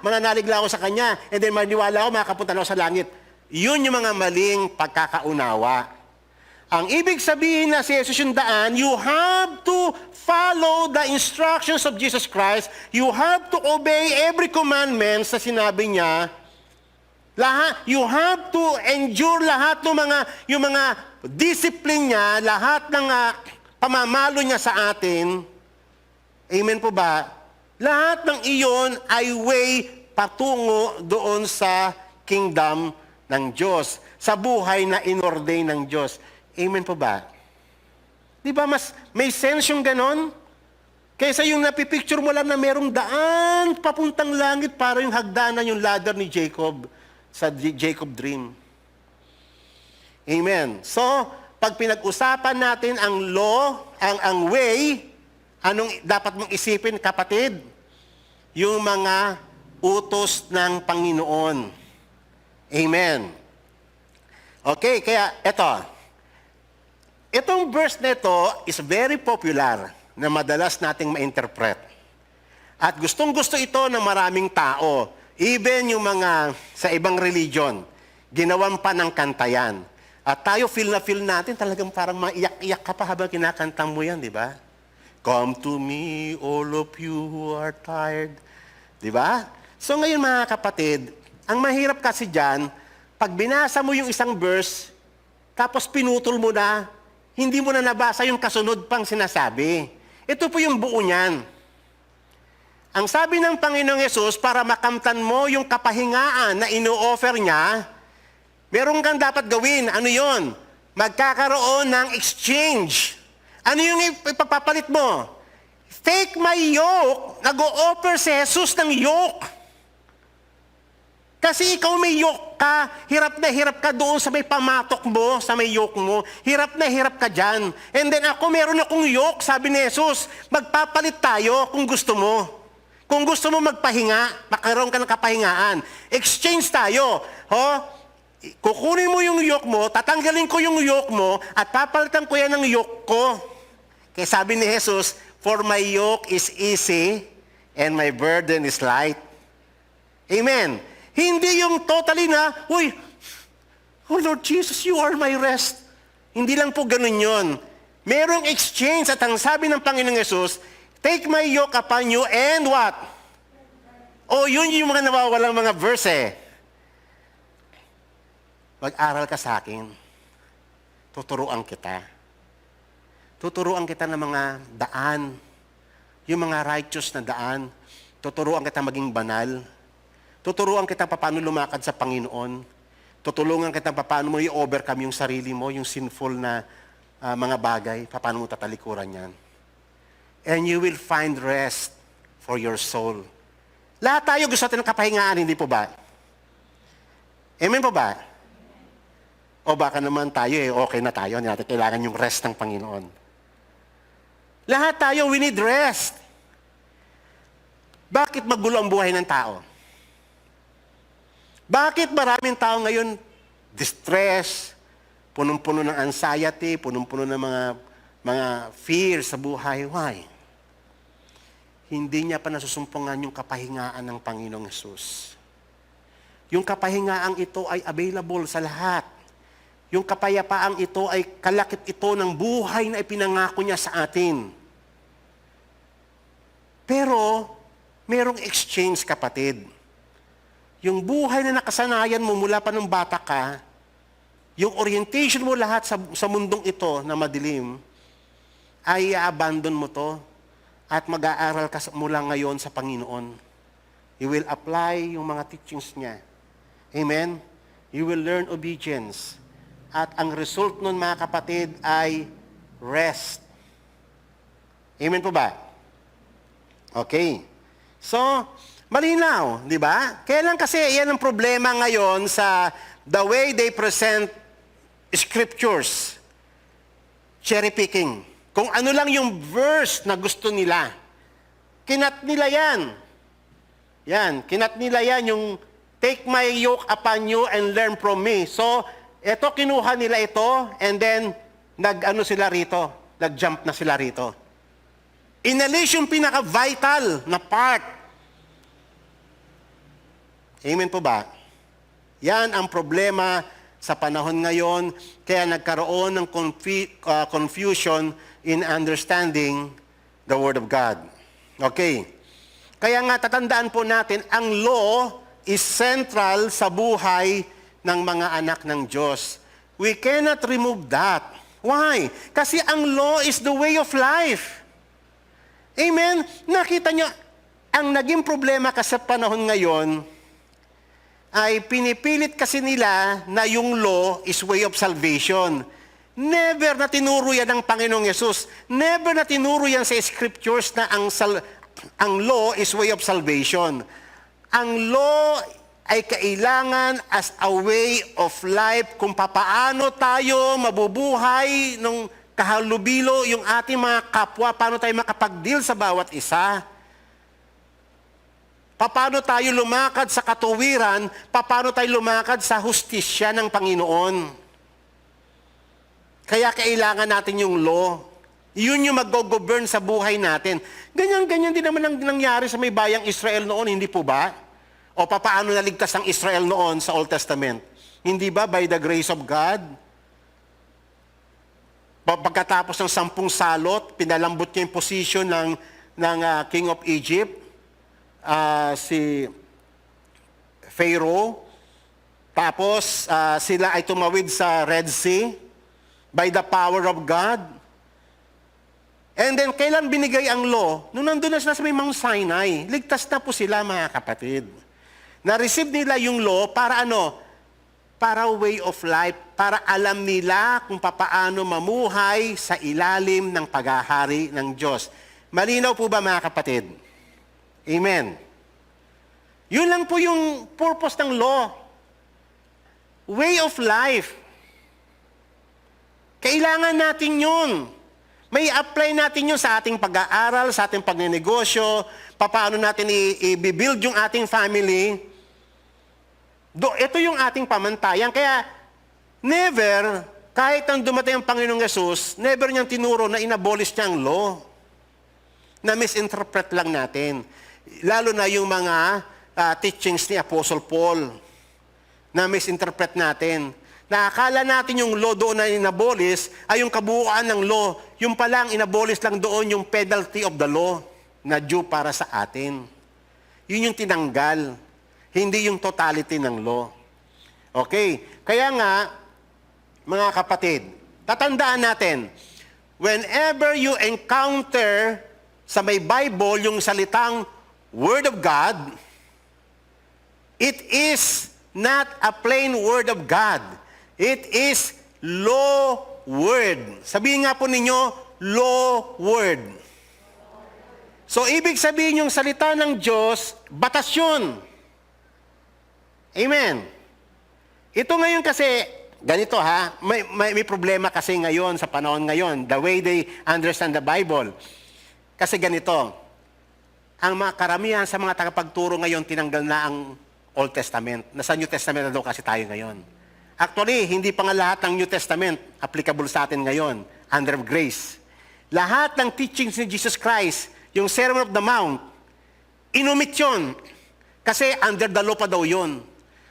Mananalig lang ako sa Kanya, and then maniwala ako, makapunta na ako sa langit. Yun yung mga maling pagkakaunawa. Ang ibig sabihin na si Jesus yung daan, you have to follow the instructions of Jesus Christ. You have to obey every commandment sa sinabi niya. You have to endure lahat ng yung mga discipline niya, lahat ng pamamalo niya sa atin. Amen po ba? Lahat ng iyon ay way patungo doon sa kingdom ng Diyos, sa buhay na inordain ng Diyos. Amen po ba? Di ba mas may sense yung ganon? Kaysa yung napipicture mo lang na merong daan papuntang langit para yung hagdanan, yung ladder ni Jacob sa Jacob dream. Amen. So, pag pinag-usapan natin ang law, ang way, anong dapat mong isipin, kapatid? Yung mga utos ng Panginoon. Amen. Okay, kaya itong verse na ito is very popular na madalas nating ma-interpret. At gustong-gusto ito ng maraming tao, even yung mga sa ibang religion, ginawan pa ng kantayan. At tayo feel natin, talagang parang maiyak-iyak ka pa habang kinakanta mo yan, di ba? Come to me, all of you who are tired. Di ba? So ngayon mga kapatid, ang mahirap kasi dyan, pag binasa mo yung isang verse, tapos pinutol mo na, hindi mo na nabasa yung kasunod pang sinasabi. Ito po yung buo niyan. Ang sabi ng Panginoong Yesus, para makamtan mo yung kapahingaan na ino-offer niya, meron kang dapat gawin. Ano yon? Magkakaroon ng exchange. Ano yung ipapapalit mo? Take my yoke. Nag-o-offer si Jesus ng yoke. Kasi ikaw may yoke ka, hirap na hirap ka doon sa may pamatok mo, sa may yoke mo, hirap na hirap ka dyan. And then ako meron akong yoke, sabi ni Jesus, magpapalit tayo kung gusto mo. Kung gusto mo magpahinga, makaroon ka ng kapahingaan. Exchange tayo. Kukunin mo yung yoke mo, tatanggalin ko yung yoke mo, at papalitan ko yan ng yoke ko. Kaya sabi ni Jesus, for my yoke is easy, and my burden is light. Amen. Hindi yung totally na, uy, oh Lord Jesus, you are my rest. Hindi lang po ganun yun. Merong exchange at ang sabi ng Panginoong Yesus, take my yoke upon you and what? Oh, yun yung mga nawawalang mga verse. Mag-aral ka sa akin. Tuturuan kita. Tuturuan kita ng mga daan. Yung mga righteous na daan. Tuturuan kita maging banal. Tuturuan kita paano lumakad sa Panginoon. Tutulungan kita paano mo i-overcome yung sarili mo, yung sinful na mga bagay, paano mo tatalikuran yan. And you will find rest for your soul. Lahat tayo gusto natin ng kapahingaan, hindi po ba? Amen po ba? O baka naman tayo okay na tayo, hindi natin kailangan yung rest ng Panginoon. Lahat tayo, we need rest. Bakit magulo ang buhay ng tao? Bakit maraming tao ngayon distress, punong-puno ng anxiety, punong-puno ng mga fear sa buhay? Why? Hindi niya pa nasusumpungan yung kapahingaan ng Panginoong Yesus. Yung kapahingaang ito ay available sa lahat. Yung kapayapaang ito ay kalakip ito ng buhay na ipinangako niya sa atin. Pero, merong exchange, kapatid. Yung buhay na nakasanayan mo mula pa nung bata ka, yung orientation mo lahat sa mundong ito na madilim, ay i-abandon mo to at mag-aaral ka mula ngayon sa Panginoon. You will apply yung mga teachings niya. Amen? You will learn obedience. At ang result nun, mga kapatid, ay rest. Amen po ba? Okay. So, malinaw, di ba? Kaya lang kasi yan ang problema ngayon sa the way they present scriptures. Cherry picking. Kung ano lang yung verse na gusto nila. Kinat nila yan. Yan, kinat nila yan yung take my yoke upon you and learn from me. So, eto kinuha nila ito and then nag-ano sila rito, nag-jump na sila rito. Inalis yung pinaka-vital na part. Amen po ba? Yan ang problema sa panahon ngayon, kaya nagkaroon ng confusion in understanding the Word of God. Okay. Kaya nga tatandaan po natin, ang law is central sa buhay ng mga anak ng Diyos. We cannot remove that. Why? Kasi ang law is the way of life. Amen? Nakita niyo, ang naging problema kasi sa panahon ngayon, ay pinipilit kasi nila na yung law is way of salvation. Never na tinuro yan ng Panginoong Yesus. Never na tinuro yan sa scriptures na ang law is way of salvation. Ang law ay kailangan as a way of life kung papaano tayo mabubuhay nung kahalubilo yung ating mga kapwa, paano tayo makapag-deal sa bawat isa. Paano tayo lumakad sa katuwiran, paano tayo lumakad sa hustisya ng Panginoon. Kaya kailangan natin yung law. Yun yung mag-govern sa buhay natin. Ganyan-ganyan din naman ang nangyari sa may bayang Israel noon, hindi po ba? O paano naligtas ang Israel noon sa Old Testament? Hindi ba by the grace of God? Pagkatapos ng 10 salot, pinalambot niya yung position ng King of Egypt, si Pharaoh. Tapos sila ay tumawid sa Red Sea by the power of God. And then, kailan binigay ang law? Nung nandun na sila sa may Mount Sinai, ligtas na po sila, mga kapatid. Na-receive nila yung law para ano? Para way of life, para alam nila kung papaano mamuhay sa ilalim ng paghahari ng Diyos. Malinaw po ba, mga kapatid? Amen. Yun lang po yung purpose ng law. Way of life. Kailangan natin yun. May apply natin yun sa ating pag-aaral, sa ating pagnenegosyo, paano natin i-build yung ating family. Ito yung ating pamantayan. Kaya, never, kahit ang dumating ang Panginoong Yesus, never niyang tinuro na inabolish niya ang law. Na misinterpret lang natin. Lalo na yung mga teachings ni Apostle Paul na misinterpret natin. Nakakala natin yung law doon na inabolis ay yung kabuuan ng law. Yung palang inabolis lang doon yung penalty of the law na due para sa atin. Yun yung tinanggal. Hindi yung totality ng law. Okay? Kaya nga, mga kapatid, tatandaan natin, whenever you encounter sa may Bible yung salitang Word of God, it is not a plain Word of God. It is law word. Sabihin nga po ninyo, law word. So, ibig sabihin yung salita ng Diyos, batas yun. Amen. Ito ngayon kasi, ganito ha, may problema kasi ngayon, sa panahon ngayon, the way they understand the Bible. Kasi ganito, ang mga karamihan sa mga tagapagturo ngayon, tinanggal na ang Old Testament. Nasa New Testament na daw kasi tayo ngayon. Actually, hindi pa nga lahat ng New Testament applicable sa atin ngayon, under grace. Lahat ng teachings ni Jesus Christ, yung Sermon of the Mount, inumit yun. Kasi under the law pa daw yun.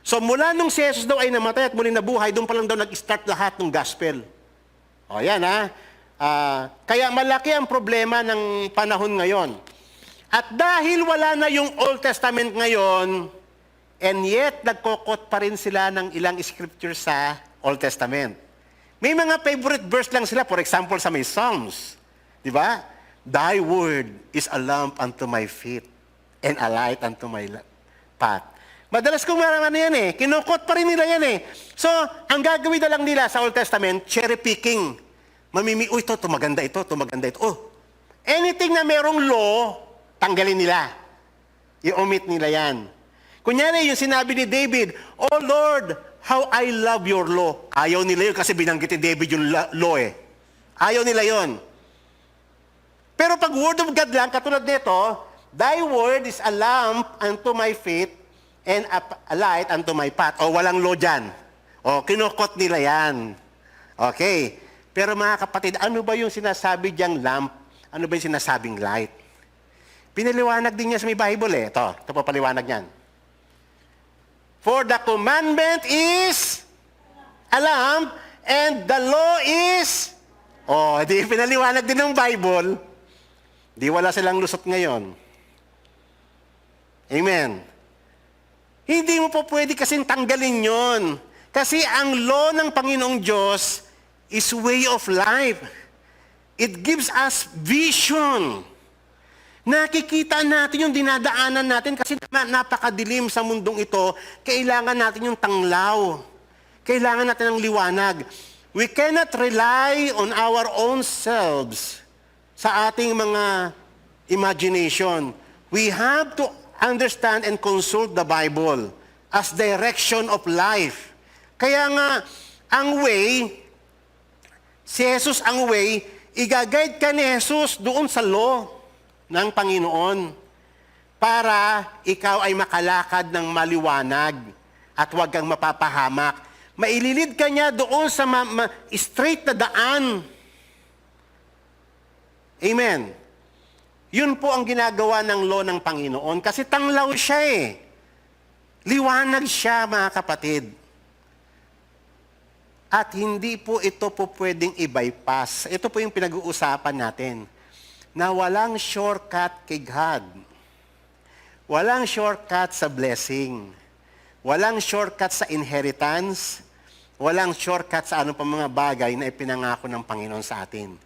So mula nung si Jesus daw ay namatay at muli nabuhay, doon pa lang daw nag-start lahat ng gospel. O yan ha. Kaya malaki ang problema ng panahon ngayon. At dahil wala na yung Old Testament ngayon, and yet nagkokot pa rin sila ng ilang scriptures sa Old Testament. May mga favorite verse lang sila, for example sa may Psalms. Di ba? Thy word is a lamp unto my feet and a light unto my path. Madalas kong marami yan eh. Kinukot pa rin nila yan eh. So, ang gagawin na lang nila sa Old Testament, cherry picking. Uy, ito maganda ito, maganda ito. Oh, anything na merong law, tanggalin nila. I-omit nila yan. Kunyari, yung sinabi ni David, "Oh Lord, how I love your law." Ayaw nila yun kasi binanggit ni David yung law eh. Ayaw nila yun. Pero pag word of God lang, katulad nito, "Thy word is a lamp unto my feet and a light unto my path." O walang law dyan. O kinukot nila yan. Okay. Pero mga kapatid, ano ba yung sinasabi diyang lamp? Ano ba yung sinasabing light? Pinaliwanag din niya sa may Bible eh. Ito pa paliwanag niyan. For the commandment is a lamp, and the law is... di pinaliwanag din ng Bible. Di wala silang lusot ngayon. Amen. Hindi mo po pwede kasing tanggalin yon. Kasi ang law ng Panginoong Diyos is way of life. It gives us vision. Nakikita natin yung dinadaanan natin kasi napakadilim sa mundong ito. Kailangan natin yung tanglaw. Kailangan natin ng liwanag. We cannot rely on our own selves sa ating mga imagination. We have to understand and consult the Bible as direction of life. Kaya nga, ang way, si Jesus ang way, i-guide ka ni Jesus doon sa law ng Panginoon para ikaw ay makalakad ng maliwanag at huwag kang mapapahamak. Maililid ka niya doon sa straight na daan. Amen. Yun po ang ginagawa ng law ng Panginoon kasi tanglaw siya eh. Liwanag siya, mga kapatid. At hindi po ito po pwedeng i-bypass. Ito po yung pinag-uusapan natin. Na walang shortcut kay God. Walang shortcut sa blessing. Walang shortcut sa inheritance. Walang shortcut sa anong pa mga bagay na ipinangako ng Panginoon sa atin.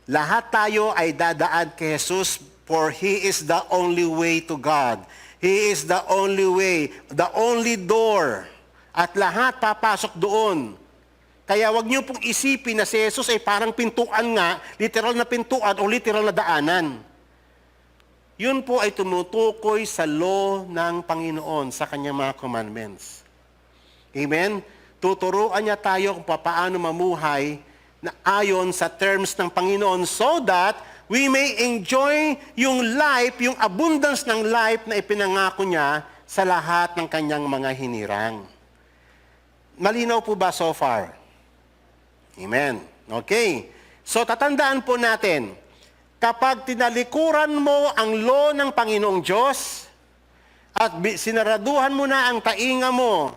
Lahat tayo ay dadaan kay Jesus for He is the only way to God. He is the only way, the only door. At lahat papasok doon. Kaya wag niyo pong isipin na si Jesus ay parang pintuan nga, literal na pintuan o literal na daanan. Yun po ay tumutukoy sa law ng Panginoon sa kanyang mga commandments. Amen? Tuturuan niya tayo kung paano mamuhay na ayon sa terms ng Panginoon so that we may enjoy yung life, yung abundance ng life na ipinangako niya sa lahat ng kanyang mga hinirang. Malinaw po ba so far? Amen. Okay. So tatandaan po natin, kapag tinalikuran mo ang law ng Panginoong Diyos at sinaraduhan mo na ang tainga mo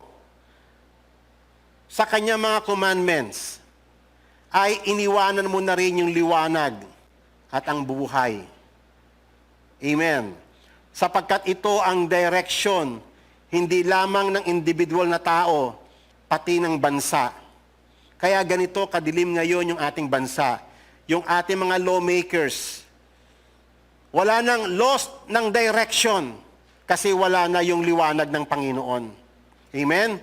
sa kanyang mga commandments, ay iniwanan mo na rin yung liwanag at ang buhay. Amen. Sapagkat ito ang direction, hindi lamang ng individual na tao, pati ng bansa. Kaya ganito kadilim ngayon yung ating bansa. Yung ating mga lawmakers. Wala nang lost ng direction kasi wala na yung liwanag ng Panginoon. Amen?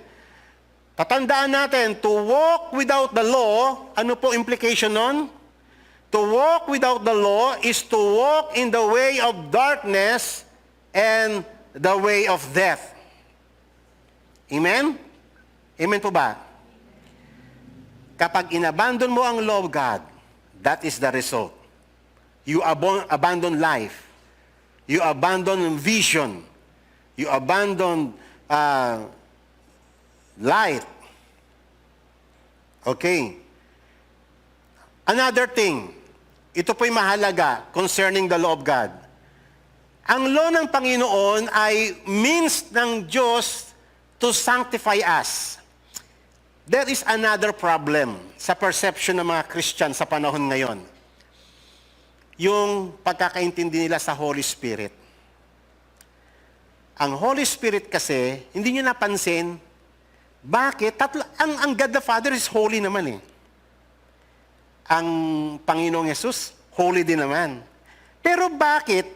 Tatandaan natin, to walk without the law, ano po implication nun? To walk without the law is to walk in the way of darkness and the way of death. Amen? Amen po ba? Kapag inabandon mo ang law of God, that is the result. You abandon life. You abandon vision. You abandon light. Okay. Another thing, ito po'y mahalaga concerning the law of God. Ang law ng Panginoon ay means ng Diyos to sanctify us. There is another problem sa perception ng mga Christian sa panahon ngayon. Yung pagkakaintindi nila sa Holy Spirit. Ang Holy Spirit kasi, hindi nyo napansin, bakit? Ang God the Father is holy naman eh. Ang Panginoong Yesus, holy din naman. Pero bakit?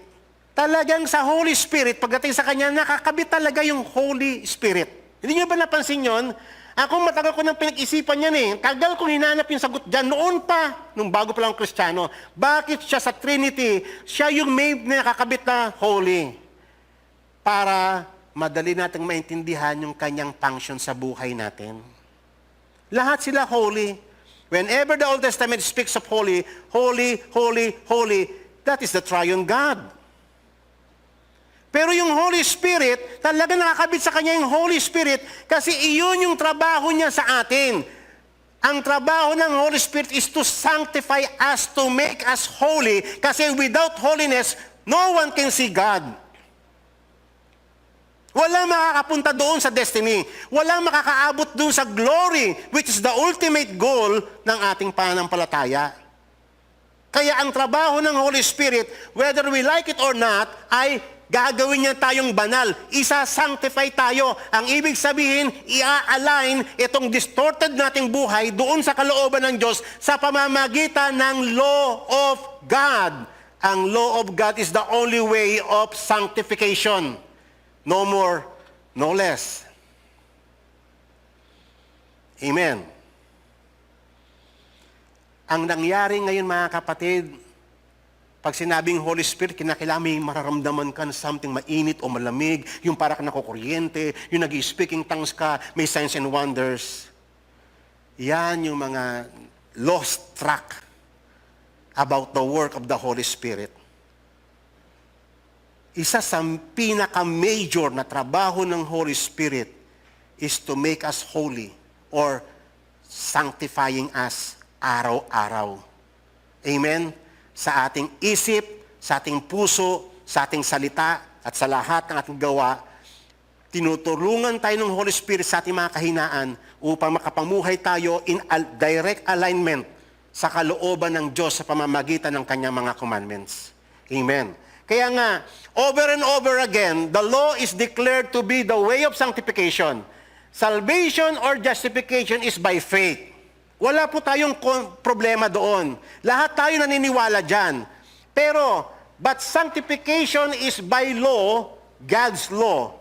Talagang sa Holy Spirit, pagdating sa Kanya, nakakabit talaga yung Holy Spirit. Hindi nyo ba napansin yon? Ako matagal ko nang pinag-isipan yan eh. Tagal kong hinanap yung sagot dyan. Noon pa, nung bago pa lang Kristiyano. Bakit siya sa Trinity? Siya yung may nakakabit na holy. Para madali nating maintindihan yung kanyang function sa buhay natin. Lahat sila holy. Whenever the Old Testament speaks of holy, holy, holy, holy, that is the triune God. Pero yung Holy Spirit, talaga nakakabit sa Kanya yung Holy Spirit kasi iyon yung trabaho niya sa atin. Ang trabaho ng Holy Spirit is to sanctify us, to make us holy kasi without holiness, no one can see God. Walang makakapunta doon sa destiny. Walang makakaabot doon sa glory, which is the ultimate goal ng ating pananampalataya. Kaya ang trabaho ng Holy Spirit, whether we like it or not, ay gagawin niya tayong banal. Isa-sanctify tayo. Ang ibig sabihin, i-align itong distorted nating buhay doon sa kalooban ng Diyos sa pamamagitan ng law of God. ang law of God is the only way of sanctification. No more, no less. Amen. Ang nangyari ngayon mga kapatid, pag sinabing Holy Spirit, kinakailangan may mararamdaman ka na something mainit o malamig, yung para ka nakukuryente, yung nag-speaking tongues ka, may signs and wonders. Yan yung mga lost track about the work of the Holy Spirit. Isa sa pinaka-major na trabaho ng Holy Spirit is to make us holy or sanctifying us araw-araw. Amen? Sa ating isip, sa ating puso, sa ating salita, at sa lahat ng ating gawa, tinutulungan tayo ng Holy Spirit sa ating mga kahinaan upang makapamuhay tayo in direct alignment sa kalooban ng Diyos sa pamamagitan ng Kanyang mga commandments. Amen. Kaya nga, over and over again, the law is declared to be the way of sanctification. Salvation or justification is by faith. Wala po tayong problema doon. Lahat tayo naniniwala dyan. Pero, but sanctification is by law, God's law.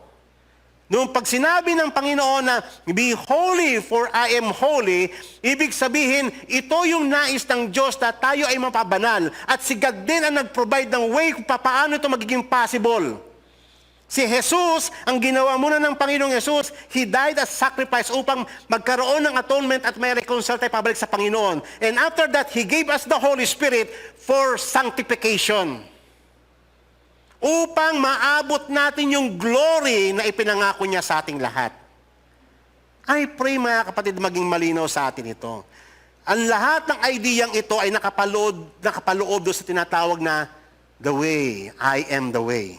Noong pag sinabi ng Panginoon na, be holy for I am holy, ibig sabihin, ito yung nais ng Diyos na tayo ay mapabanal. At si God din ang nag-provide ng way kung paano ito magiging possible. Si Jesus, ang ginawa muna ng Panginoong Jesus, He died as sacrifice upang magkaroon ng atonement at may reconcile tayo pabalik sa Panginoon. And after that, He gave us the Holy Spirit for sanctification. Upang maabot natin yung glory na ipinangako niya sa ating lahat. I pray mga kapatid maging malinaw sa atin ito. Ang lahat ng ideyang ito ay nakapaloob doon sa tinatawag na the way, I am the way.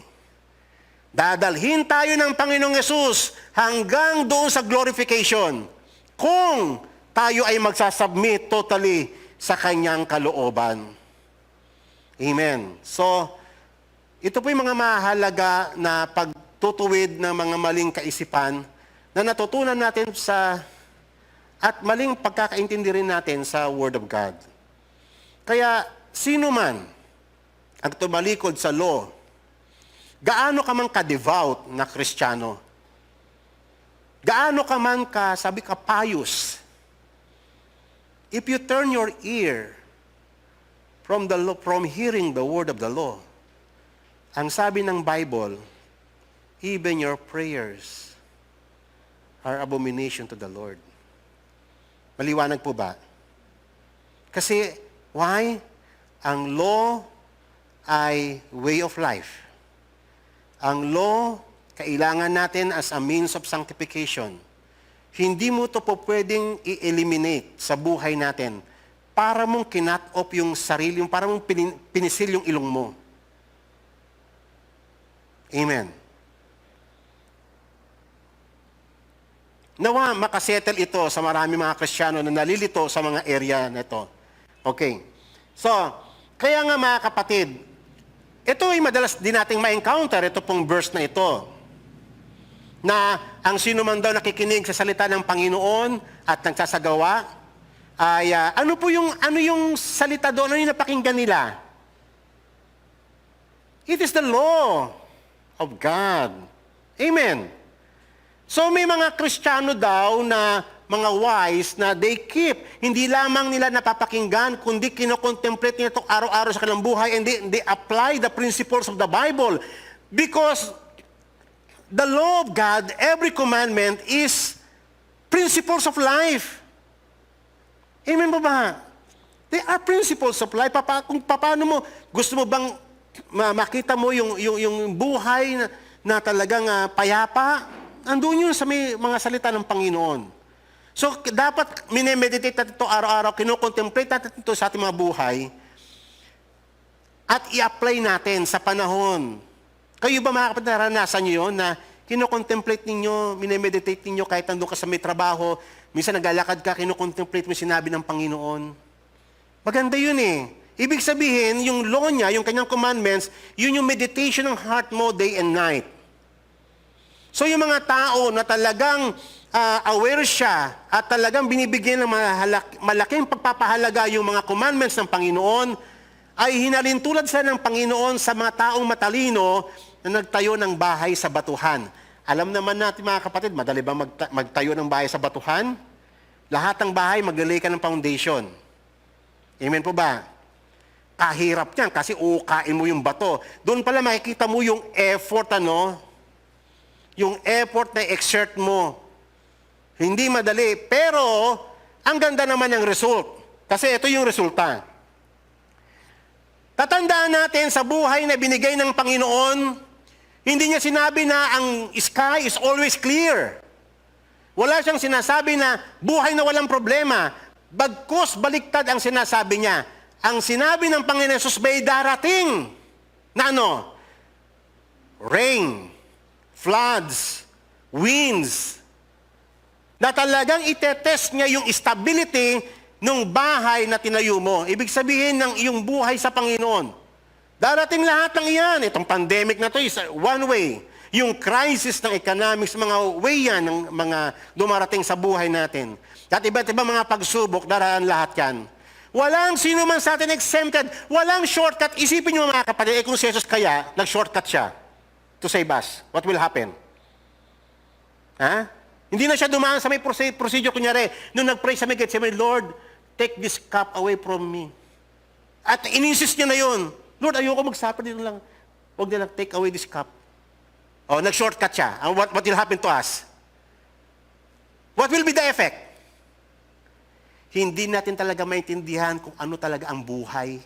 Dadalhin tayo ng Panginoong Yesus hanggang doon sa glorification kung tayo ay magsasubmit totally sa Kanyang kalooban. Amen. So, ito po yung mga mahalaga na pagtutuwid ng mga maling kaisipan na natutunan natin at maling pagkakaintindi rin natin sa Word of God. Kaya, sino man ang tumalikod sa law, gaano ka man ka-devout na Kristiyano, gaano ka man pious, if you turn your ear from hearing the word of the law, ang sabi ng Bible, even your prayers are abomination to the Lord. Maliwanag po ba? Kasi, why? Ang law ay way of life. Ang law, kailangan natin as a means of sanctification. Hindi mo ito po pwedeng i-eliminate sa buhay natin para mong kinat off yung sarili, para mong pinisil yung ilong mo. Amen. Nawa makasettle ito sa marami mga Kristiyano na nalilito sa mga area na ito. Okay. So, kaya nga mga kapatid, ito ay madalas din nating ma-encounter, ito pong verse na ito, na ang sino man daw nakikinig sa salita ng Panginoon at nagsasagawa, ay ano yung salita doon, ano yung napakinggan nila? It is the law of God. Amen. So may mga Kristiyano daw na mga wise na they keep, hindi lamang nila napapakinggan, kundi kinocontemplate nila ito araw-araw sa kanilang buhay and they apply the principles of the Bible. Because the law of God, every commandment is principles of life. Amen ba ba? They are principles of life. Kung paano mo, gusto mo bang makita mo yung buhay na talagang payapa, andun yun sa may mga salita ng Panginoon. So, dapat minemeditate natin ito araw-araw, kinocontemplate natin ito sa ating mga buhay, at i-apply natin sa panahon. Kayo ba mga kapatid, naranasan nyo yun na kinocontemplate ninyo, minemeditate ninyo kahit andun ka sa may trabaho, minsan naglalakad ka, kinocontemplate mo sinabi ng Panginoon. Maganda yun eh. Ibig sabihin, yung law niya, yung kanyang commandments, yun yung meditation ng heart mo day and night. So yung mga tao na talagang aware siya at talagang binibigyan ng malaking pagpapahalaga yung mga commandments ng Panginoon, ay hinalintulad sila ng Panginoon sa mga taong matalino na nagtayo ng bahay sa batuhan. Alam naman natin mga kapatid, madali ba magtayo ng bahay sa batuhan? Lahat ng bahay maglilay ka ng foundation. Amen po ba? Kahirap yan kasi uukain mo yung bato. Doon pala makikita mo yung effort, yung effort na exert mo. Hindi madali, pero ang ganda naman ng result. Kasi ito yung resulta. Tatandaan natin sa buhay na binigay ng Panginoon, hindi niya sinabi na ang sky is always clear. Wala siyang sinasabi na buhay na walang problema. Bagkus baliktad ang sinasabi niya. Ang sinabi ng Panginoon Jesus may darating na rain, floods, winds, na talagang itetest niya yung stability ng bahay na tinayo mo. Ibig sabihin ng iyong buhay sa Panginoon. Darating lahat ng iyan. Itong pandemic na to is one way. Yung crisis ng economics, mga way yan ng mga dumarating sa buhay natin. At iba't ibang mga pagsubok, daraan lahat yan. Walang sino man sa atin exempted. Walang shortcut. Isipin nyo mga kapatid, kung si Jesus kaya, nag-shortcut siya to save us. What will happen? Ha? Hindi na siya dumaan sa may procedure. Kunyari, nung nag-pray sa may Gethsemane, Lord, take this cup away from me. At in-insist niya na yun. Lord, ayoko mag-suffer dito lang. Huwag na lang, take away this cup. O, nag-shortcut siya. What will happen to us? What will be the effect? Hindi natin talaga maintindihan kung ano talaga ang buhay.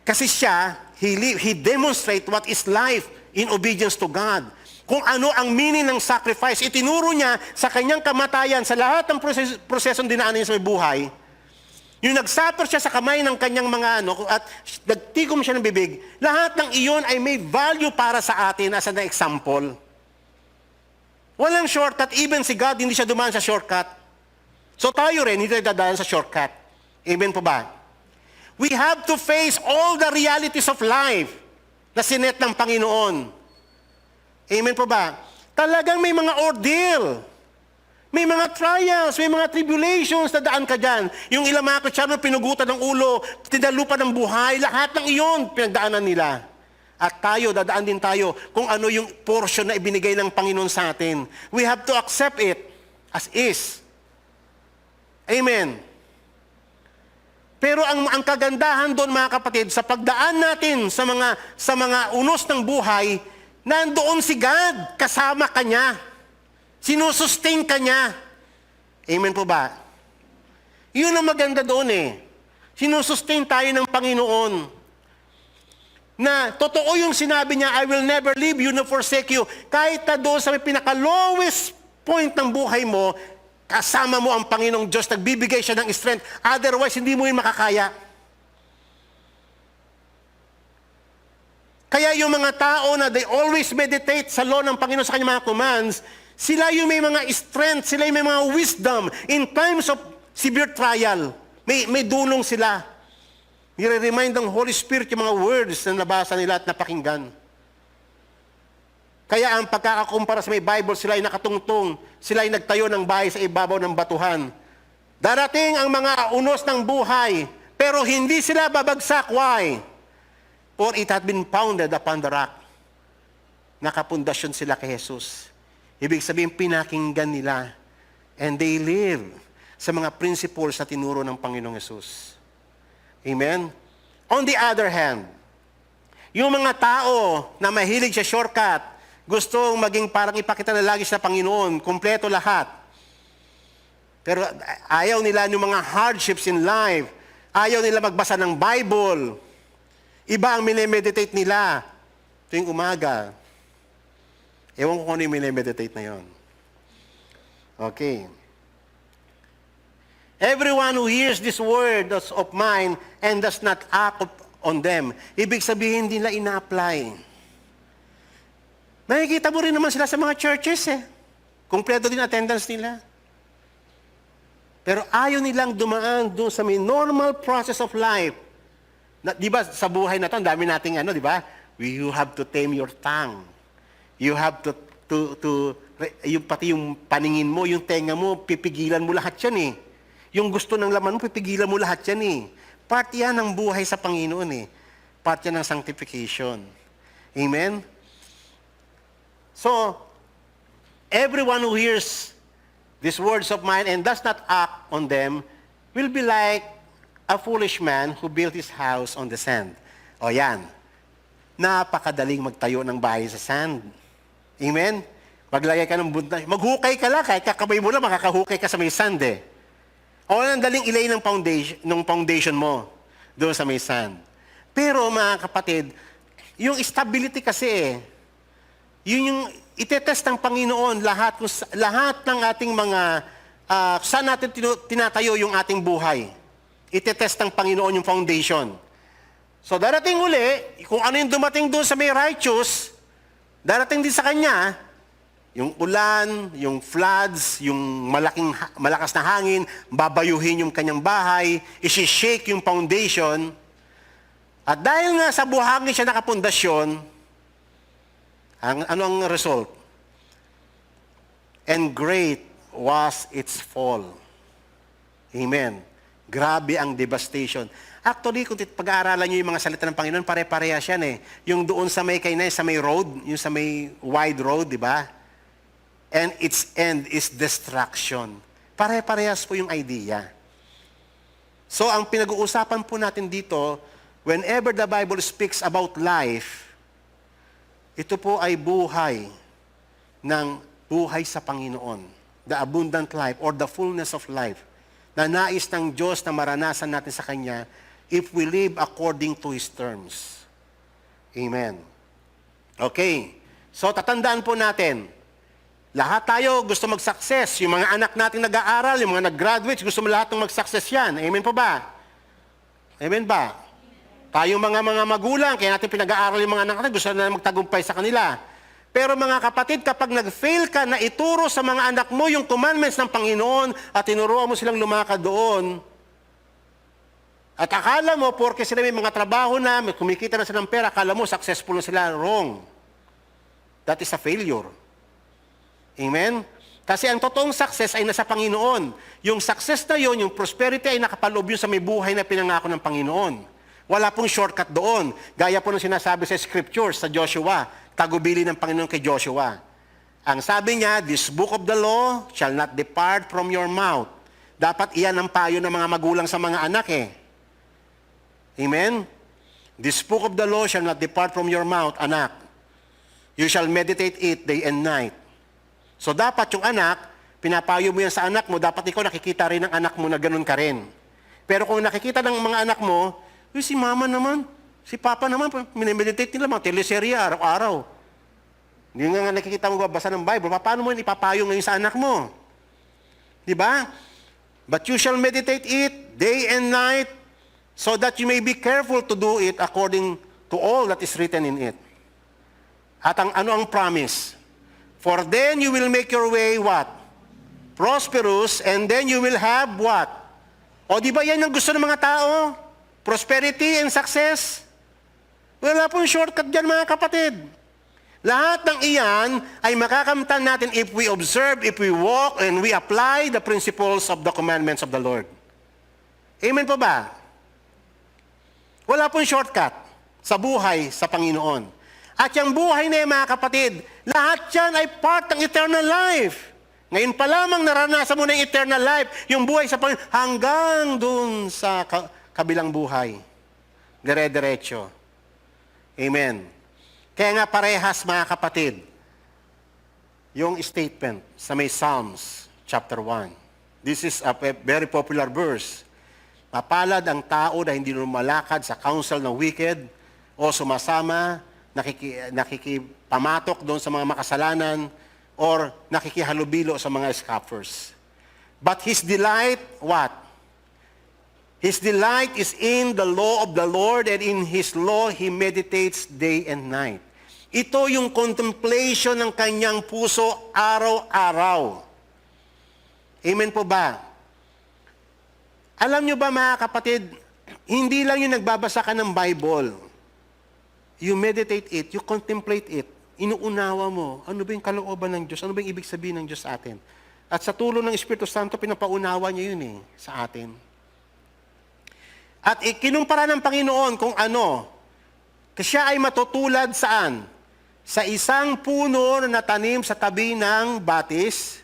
Kasi siya, he demonstrate what is life in obedience to God. Kung ano ang meaning ng sacrifice, itinuro niya sa kanyang kamatayan, sa lahat ng prosesong dinaanan niya sa may buhay. Yung nagsuffer siya sa kamay ng kanyang mga at nagtikom siya ng bibig, lahat ng iyon ay may value para sa atin as an example. Walang shortcut, even si God, hindi siya dumaan sa shortcut. So tayo rin, hindi tayo dadaan sa shortcut. Amen po ba? We have to face all the realities of life na sinet ng Panginoon. Amen po ba? Talagang may mga ordeal. May mga trials, may mga tribulations na daan ka dyan. Yung ilang mga Kristiyano pinugutan ng ulo, tinalupa ng buhay, lahat ng iyon pinagdaanan nila. At tayo, dadaan din tayo kung ano yung portion na ibinigay ng Panginoon sa atin. We have to accept it as is. Amen. Pero ang kagandahan doon mga kapatid, sa pagdaan natin sa mga unos ng buhay, nandoon si God, kasama ka niya. Sinusustain ka niya. Amen po ba? Yun ang maganda doon Sinusustain tayo ng Panginoon. Na totoo yung sinabi niya, I will never leave you nor forsake you. Kahit na doon sa may pinaka-lowest point ng buhay mo, kasama mo ang Panginoong Diyos, nagbibigay siya ng strength. Otherwise, hindi mo yun makakaya. Kaya yung mga tao na they always meditate sa law ng Panginoon sa kanyang mga commands, sila yung may mga strength, sila yung may mga wisdom. In times of severe trial, may dulong sila. Nire-remind ng Holy Spirit yung mga words na nabasa nila at napakinggan. Kaya ang pagkakakumpara sa may Bible, sila ay nakatungtong, sila ay nagtayo ng bahay sa ibabaw ng batuhan. Darating ang mga unos ng buhay, pero hindi sila babagsak. Why? For it had been founded upon the rock. Nakapundasyon sila kay Jesus. Ibig sabihin, pinakinggan nila. And they live sa mga principles na tinuro ng Panginoong Jesus. Amen? On the other hand, yung mga tao na mahilig sa shortcut, gustong maging parang ipakita na lagi sa Panginoon, kumpleto lahat. Pero ayaw nila yung mga hardships in life. Ayaw nila magbasa ng Bible. Iba ang minemeditate nila tuwing umaga. Ewan ko kung ano yung minemeditate na yon. Okay. Everyone who hears this word of mine and does not act on them, ibig sabihin hindi nila ina-apply. Makikita mo rin naman sila sa mga churches Kumpleto din attendance nila. Pero ayaw nilang dumaan doon sa may normal process of life. Di ba sa buhay na ito, ang dami nating di ba? You have to tame your tongue. You have to pati yung paningin mo, yung tenga mo, pipigilan mo lahat yan Yung gusto ng laman mo, pipigilan mo lahat yan Part yan ng buhay sa Panginoon eh. Part yan ng sanctification. Amen? So, everyone who hears these words of mine and does not act on them will be like a foolish man who built his house on the sand. O yan. Napakadaling magtayo ng bahay sa sand. Amen? Maglagay ka ng bunta. Maghukay ka lang. Kahit kakabay mo lang, makakahukay ka sa may sand eh. O ang daling ilay ng foundation mo doon sa may sand. Pero mga kapatid, yung stability kasi yun yung itetest ng Panginoon lahat ng ating mga saan natin tinatayo yung ating buhay. Itetest ng Panginoon yung foundation. So darating uli, kung ano yung dumating doon sa may righteous, darating din sa kanya, yung ulan, yung floods, yung malakas na hangin, babayuhin yung kanyang bahay, isi-shake yung foundation. At dahil nga sa buhangin siya nakapundasyon, ano ang result? And great was its fall. Amen. Grabe ang devastation. Actually, kung pag-aaralan nyo yung mga salita ng Panginoon, pare-parehas yan eh. Yung doon sa may kainay, sa may road, yung sa may wide road, di ba? And its end is destruction. Pare-parehas po yung idea. So, ang pinag-uusapan po natin dito, whenever the Bible speaks about life, ito po ay buhay sa Panginoon. The abundant life or the fullness of life na nais ng Diyos na maranasan natin sa Kanya if we live according to His terms. Amen. Okay. So, tatandaan po natin, lahat tayo gusto mag-success. Yung mga anak natin nag-aaral, yung mga nag-graduate, gusto mo lahat ng mag-success yan. Amen po ba? Amen ba? Tayong mga magulang, kaya natin pinag-aaral yung mga anak natin, gusto na magtagumpay sa kanila. Pero mga kapatid, kapag nag-fail ka na ituro sa mga anak mo yung commandments ng Panginoon at tinuruan mo silang lumakad doon, at akala mo, porke sila may mga trabaho na, may kumikita na silang pera, akala mo successful na sila, wrong. That is a failure. Amen? Kasi ang totoong success ay nasa Panginoon. Yung success na yon, yung prosperity ay nakapaloob yun sa may buhay na pinangako ng Panginoon. Wala pong shortcut doon. Gaya po ng sinasabi sa scriptures, sa Joshua, tagubili ng Panginoon kay Joshua. Ang sabi niya, this book of the law shall not depart from your mouth. Dapat iyan ang payo ng mga magulang sa mga anak eh. Amen? This book of the law shall not depart from your mouth, anak. You shall meditate it day and night. So dapat yung anak, pinapayo mo yan sa anak mo, dapat ikaw nakikita rin ng anak mo na ganun ka rin. Pero kung nakikita ng mga anak mo, si mama naman, si papa naman, minimeditate nila mga teleserye araw-araw. Hindi nga nakikita mo babasa ng Bible, paano mo ipapayo ngayon sa anak mo? Di ba? But you shall meditate it day and night, so that you may be careful to do it according to all that is written in it. At ano ang promise? For then you will make your way what? Prosperous, and then you will have what? O di ba yan ang gusto ng mga tao? Prosperity and success? Wala pong shortcut dyan mga kapatid. Lahat ng iyan ay makakamtan natin if we observe, if we walk, and we apply the principles of the commandments of the Lord. Amen po ba? Wala pong shortcut sa buhay sa Panginoon. At yung buhay na yan, mga kapatid, lahat yan ay part ng eternal life. Ngayon pa lamang naranasan mo na yung eternal life, yung buhay sa Panginoon, hanggang dun sa kabilang buhay. Dire-diretso. Amen. Kaya nga parehas, mga kapatid, yung statement sa may Psalms chapter 1. This is a very popular verse. Mapalad ang tao na hindi lumalakad sa counsel ng wicked o sumasama, nakikipamatok doon sa mga makasalanan or nakikihalubilo sa mga scoffers. But his delight, what? His delight is in the law of the Lord, and in His law he meditates day and night. Ito yung contemplation ng kanyang puso araw-araw. Amen po ba? Alam nyo ba mga kapatid, hindi lang yung nagbabasa ka ng Bible. You meditate it, you contemplate it, inuunawa mo, ano ba yung kalooban ng Diyos, ano ba yung ibig sabihin ng Diyos sa atin. At sa tulong ng Espiritu Santo, pinapaunawa niya yun sa atin. At ikinumpara ng Panginoon kung ano, kasi siya ay matutulad saan? Sa isang puno na natanim sa tabi ng batis,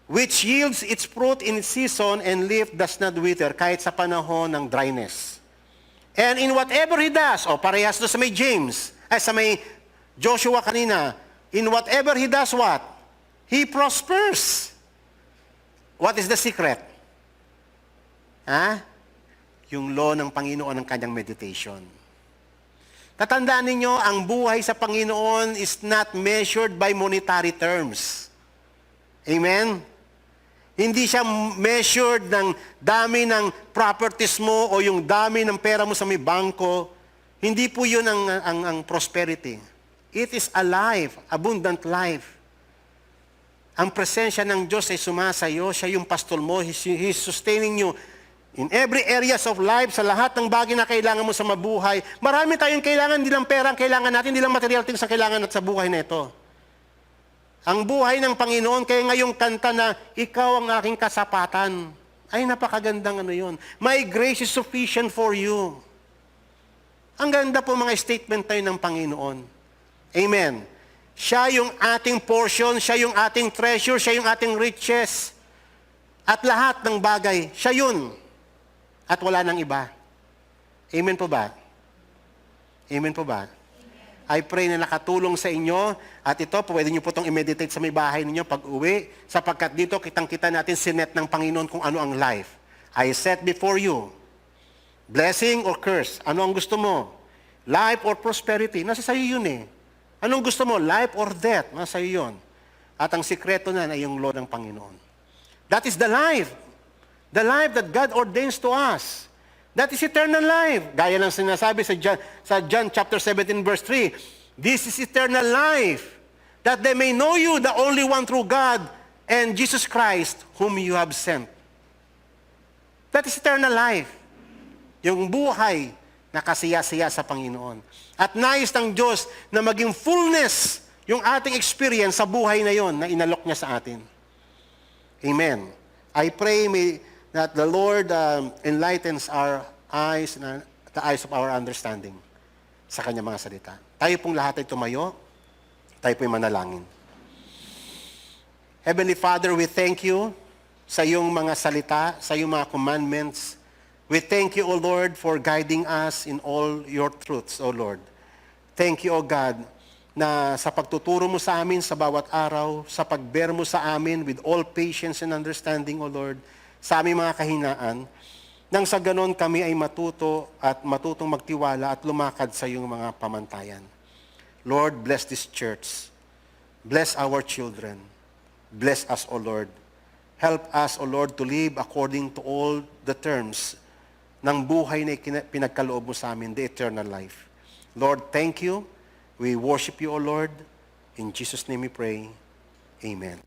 which yields its fruit in its season and leaf does not wither, kahit sa panahon ng dryness. And in whatever he does, parehas doon sa may James, sa may Joshua kanina, in whatever he does what? He prospers. What is the secret? Yung law ng Panginoon ng kanyang meditation. Tatandaan ninyo, ang buhay sa Panginoon is not measured by monetary terms. Amen? Hindi siya measured ng dami ng properties mo o yung dami ng pera mo sa may bangko. Hindi po yun ang prosperity. It is a life, abundant life. Ang presensya ng Diyos ay sumasayo. Siya yung pastol mo. He's sustaining you in every areas of life, sa lahat ng bagay na kailangan mo sa mabuhay. Marami tayong kailangan, hindi lang pera ang kailangan natin, hindi lang material things ang kailangan natin sa buhay na ito. Ang buhay ng Panginoon, kaya ngayong kanta na, ikaw ang aking kasapatan. Ay, napakagandang yun. My grace is sufficient for you. Ang ganda po mga statement tayo ng Panginoon. Amen. Siya yung ating portion, siya yung ating treasure, siya yung ating riches. At lahat ng bagay, siya yun. At wala nang iba. Amen po ba? Amen po ba? I pray na nakatulong sa inyo. At ito, pwede nyo po itong i-meditate sa may bahay ninyo pag uwi. Sapagkat dito, kitang-kita natin sinet ng Panginoon kung ano ang life. I set before you, blessing or curse. Ano ang gusto mo? Life or prosperity? Nasa sayo yun eh. Anong gusto mo? Life or death? Nasa sayo yun. At ang sikreto na ay yung law ng Panginoon. That is the life. The life that God ordains to us. That is eternal life. Gaya ng sinasabi sa John chapter 17 verse 3. This is eternal life, that they may know you, the only one true God, and Jesus Christ, whom you have sent. That is eternal life. Yung buhay na kasiya-siya sa Panginoon. At nais ng Diyos na maging fullness yung ating experience sa buhay na yon na inalok niya sa atin. Amen. I pray that the Lord enlightens our eyes, the eyes of our understanding sa kanyang mga salita. Tayo pong lahat ay tumayo. Tayo po'y manalangin. Heavenly Father, we thank you sa iyong mga salita, sa iyong mga commandments. We thank you, O Lord, for guiding us in all your truths, O Lord. Thank you, O God, na sa pagtuturo mo sa amin sa bawat araw, sa pagbear mo sa amin with all patience and understanding, O Lord, sa aming mga kahinaan, nang sa ganon kami ay matuto at matutong magtiwala at lumakad sa iyong mga pamantayan. Lord, bless this church. Bless our children. Bless us, O Lord. Help us, O Lord, to live according to all the terms ng buhay na pinagkaloob mo sa amin, the eternal life. Lord, thank you. We worship you, O Lord. In Jesus' name we pray. Amen.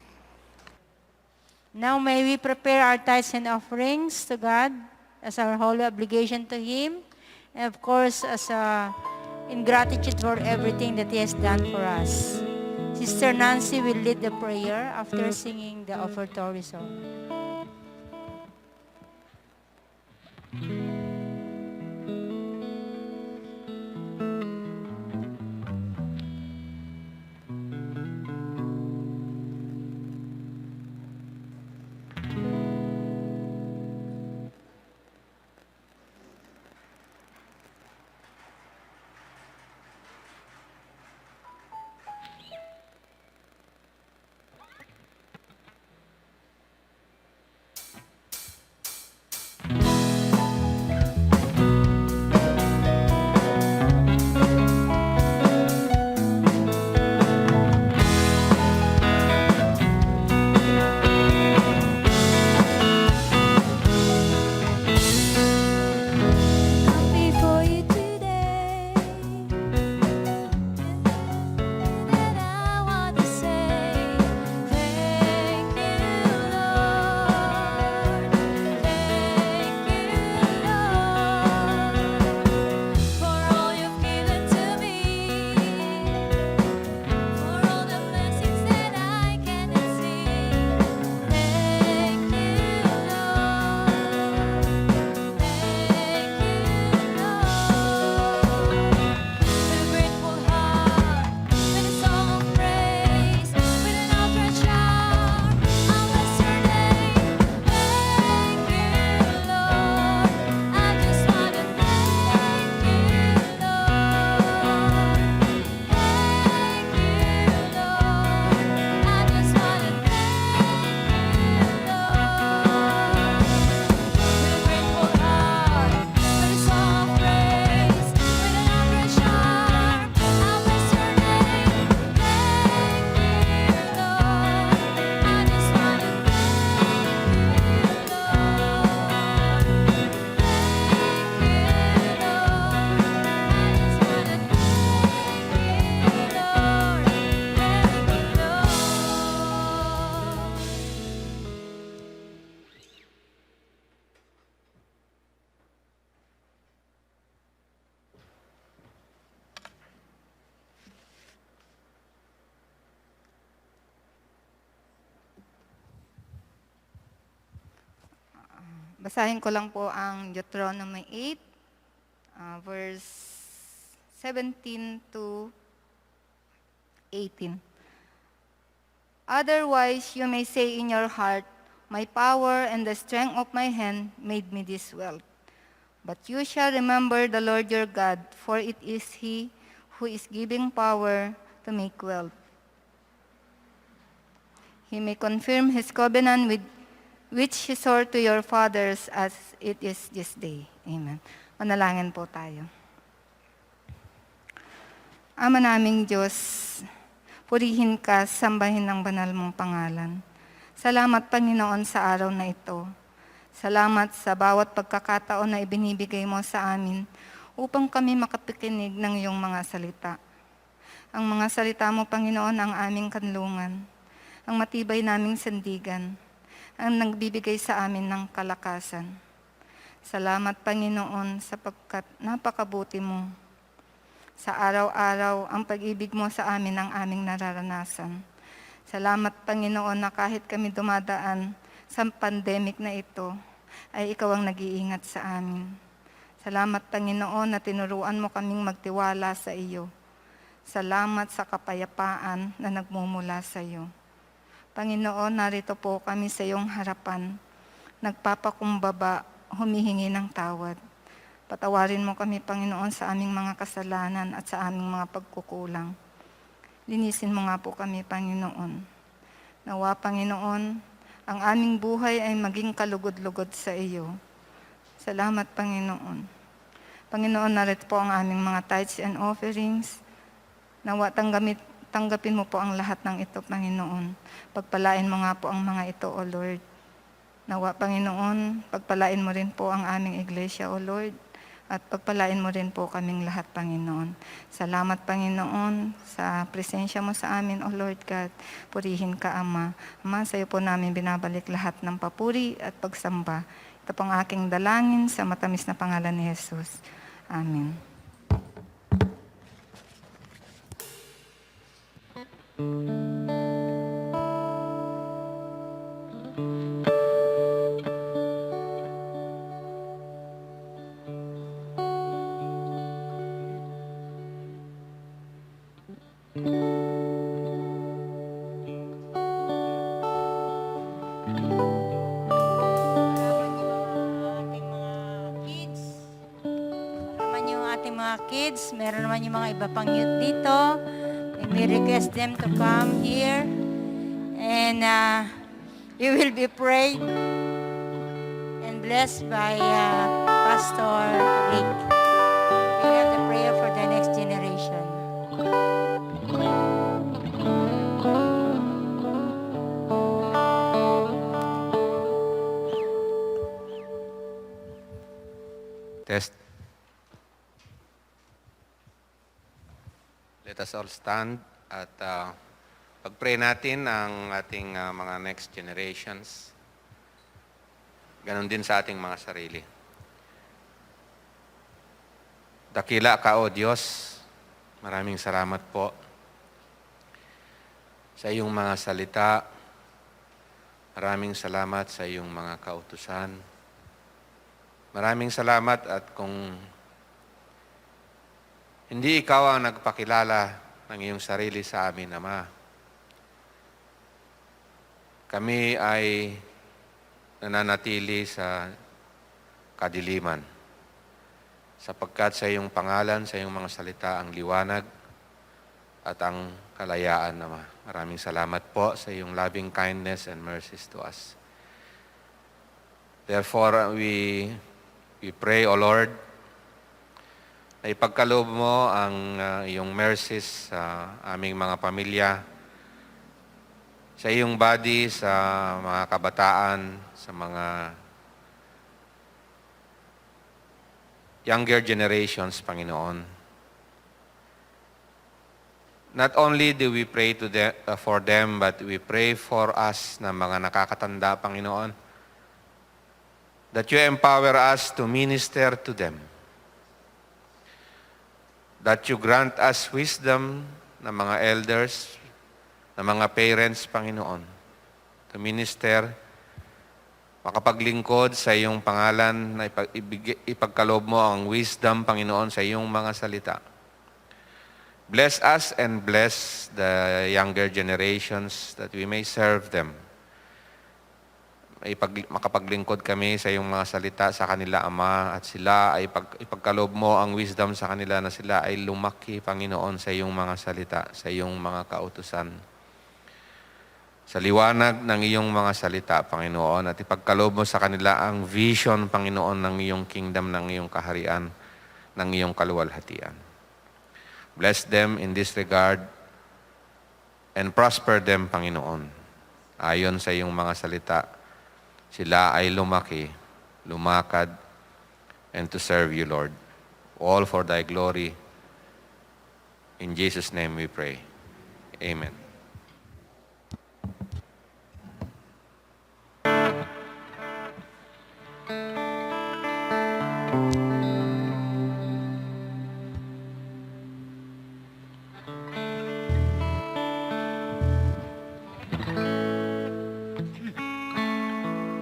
Now may we prepare our tithes and offerings to God as our holy obligation to Him, and of course as in gratitude for everything that He has done for us. Sister Nancy will lead the prayer after singing the offertory song. Basahin ko lang po ang Deuteronomy 8, verse 17 to 18. Otherwise, you may say in your heart, my power and the strength of my hand made me this wealth. But you shall remember the Lord your God, for it is He who is giving power to make wealth. He may confirm His covenant with which He swore to your fathers as it is this day. Amen. Manalangin po tayo. Ama naming Diyos, purihin ka, sambahin ang banal mong pangalan. Salamat, Panginoon, sa araw na ito. Salamat sa bawat pagkakataon na ibinibigay mo sa amin upang kami makapikinig ng iyong mga salita. Ang mga salita mo, Panginoon, ang aming kanlungan, ang matibay naming sandigan, ang nagbibigay sa amin ng kalakasan. Salamat, Panginoon, sapagkat napakabuti mo. Sa araw-araw, ang pag-ibig mo sa amin ang aming nararanasan. Salamat, Panginoon, na kahit kami dumadaan sa pandemic na ito, ay ikaw ang nag-iingat sa amin. Salamat, Panginoon, na tinuruan mo kaming magtiwala sa iyo. Salamat sa kapayapaan na nagmumula sa iyo. Panginoon, narito po kami sa iyong harapan, nagpapakumbaba, humihingi ng tawad. Patawarin mo kami, Panginoon, sa aming mga kasalanan at sa aming mga pagkukulang. Linisin mo nga po kami, Panginoon. Nawa, Panginoon, ang aming buhay ay maging kalugod-lugod sa iyo. Salamat, Panginoon. Panginoon, narito po ang aming mga tithes and offerings. Nawa, tanggapin mo po ang lahat ng ito, Panginoon. Pagpalain mo nga po ang mga ito, O Lord. Nawa, Panginoon, pagpalain mo rin po ang aming iglesia, O Lord. At pagpalain mo rin po kaming lahat, Panginoon. Salamat, Panginoon, sa presensya mo sa amin, O Lord God. Purihin ka, Ama. Ama, sa iyo po namin binabalik lahat ng papuri at pagsamba. Ito pong aking dalangin sa matamis na pangalan ni Jesus. Amen. Kids, meron naman yung mga iba pang youth dito. We request them to come here and you will be prayed and blessed by Pastor Rick. We have the prayer for the next generation. Test. Let us all stand at pag-pray natin ang ating mga next generations. Ganon din sa ating mga sarili. Dakila ka, O Diyos, maraming salamat po sa iyong mga salita. Maraming salamat sa iyong mga kautusan. Maraming salamat at kung hindi ikaw ang nagpakilala ng iyong sarili sa amin, Ama, kami ay nananatili sa kadiliman. Sapagkat sa iyong pangalan, sa iyong mga salita, ang liwanag at ang kalayaan, Ama. Maraming salamat po sa iyong loving kindness and mercies to us. Therefore, we pray, O Lord, na ipagkaloob mo ang iyong mercies sa aming mga pamilya, sa iyong body, sa mga kabataan, sa mga younger generations, Panginoon. Not only do we pray for them, but we pray for us na mga nakakatanda, Panginoon, that you empower us to minister to them. That you grant us wisdom na mga elders, na mga parents, Panginoon, to minister makapaglingkod sa iyong pangalan, na ipagkaloob mo ang wisdom, Panginoon, sa iyong mga salita. Bless us and bless the younger generations that we may serve them. Makapaglingkod kami sa iyong mga salita sa kanila, Ama, at sila ay ipagkaloob mo ang wisdom sa kanila na sila ay lumaki, Panginoon, sa iyong mga salita, sa iyong mga kautusan. Sa liwanag ng iyong mga salita, Panginoon, at ipagkaloob mo sa kanila ang vision, Panginoon, ng iyong kingdom, ng iyong kaharian, ng iyong kaluwalhatian. Bless them in this regard and prosper them, Panginoon. Ayon sa iyong mga salita, sila ay lumaki, lumakad, and to serve you, Lord. All for thy glory. In Jesus' name we pray. Amen.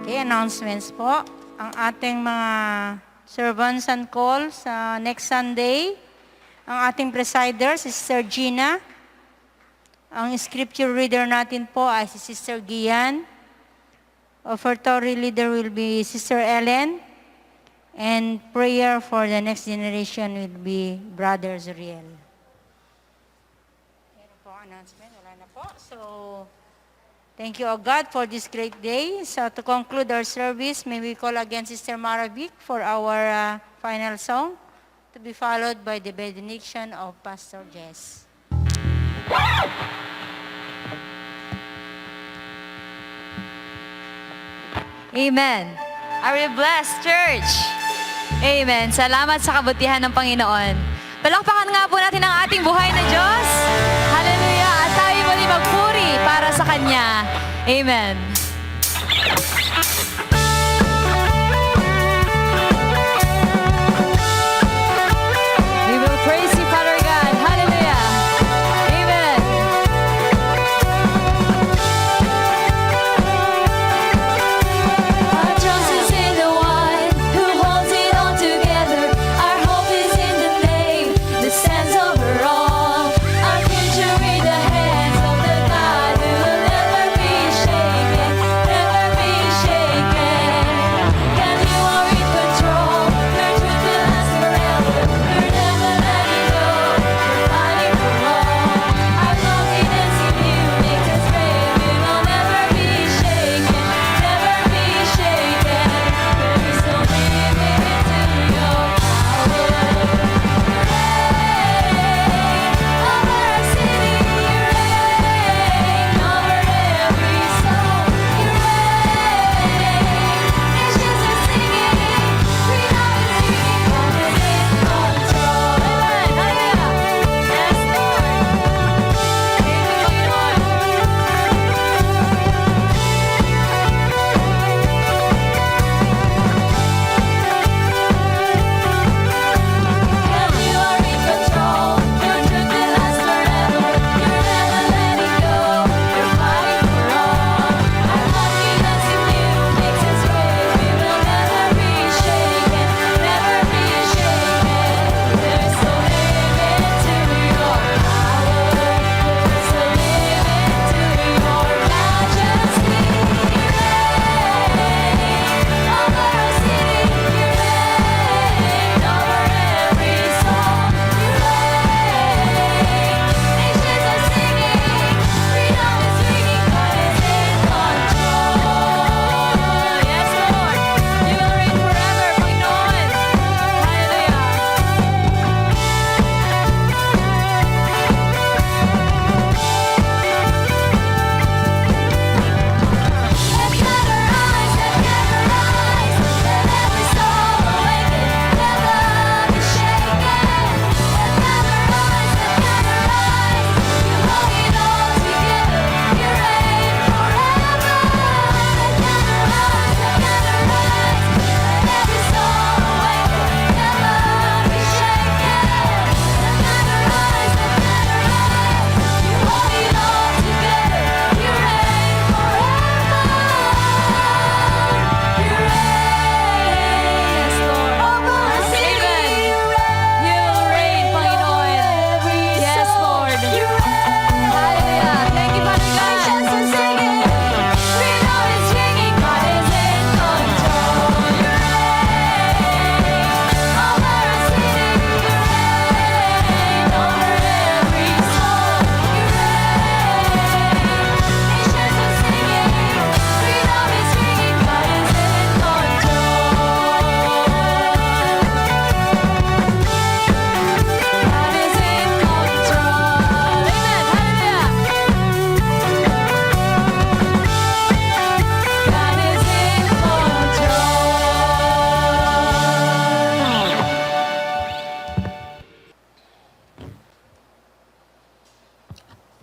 Okay, announcements po. Ang ating mga servants and call sa next Sunday. Ang ating presider, si Sister Gina. Ang scripture reader natin po ay si Sister Gian. Offertory leader will be Sister Ellen. And prayer for the next generation will be Brother Zuriel. Yan po ang announcement. Wala na po. So, thank you, O God, for this great day. So to conclude our service, may we call again Sister Maravik for our final song, to be followed by the benediction of Pastor Jess. Amen. Are we blessed, church? Amen. Salamat sa kabutihan ng Panginoon. Palakpakan nga po natin ang ating buhay na Diyos. Hallelujah. At tayo muli magpuri para sa Kanya. Amen. We will praise you, Father God. Hallelujah. Amen. Our trust is in the one who holds it all together. Our hope is in the name that stands over all. Our future in the hands of the God who will never be shaken.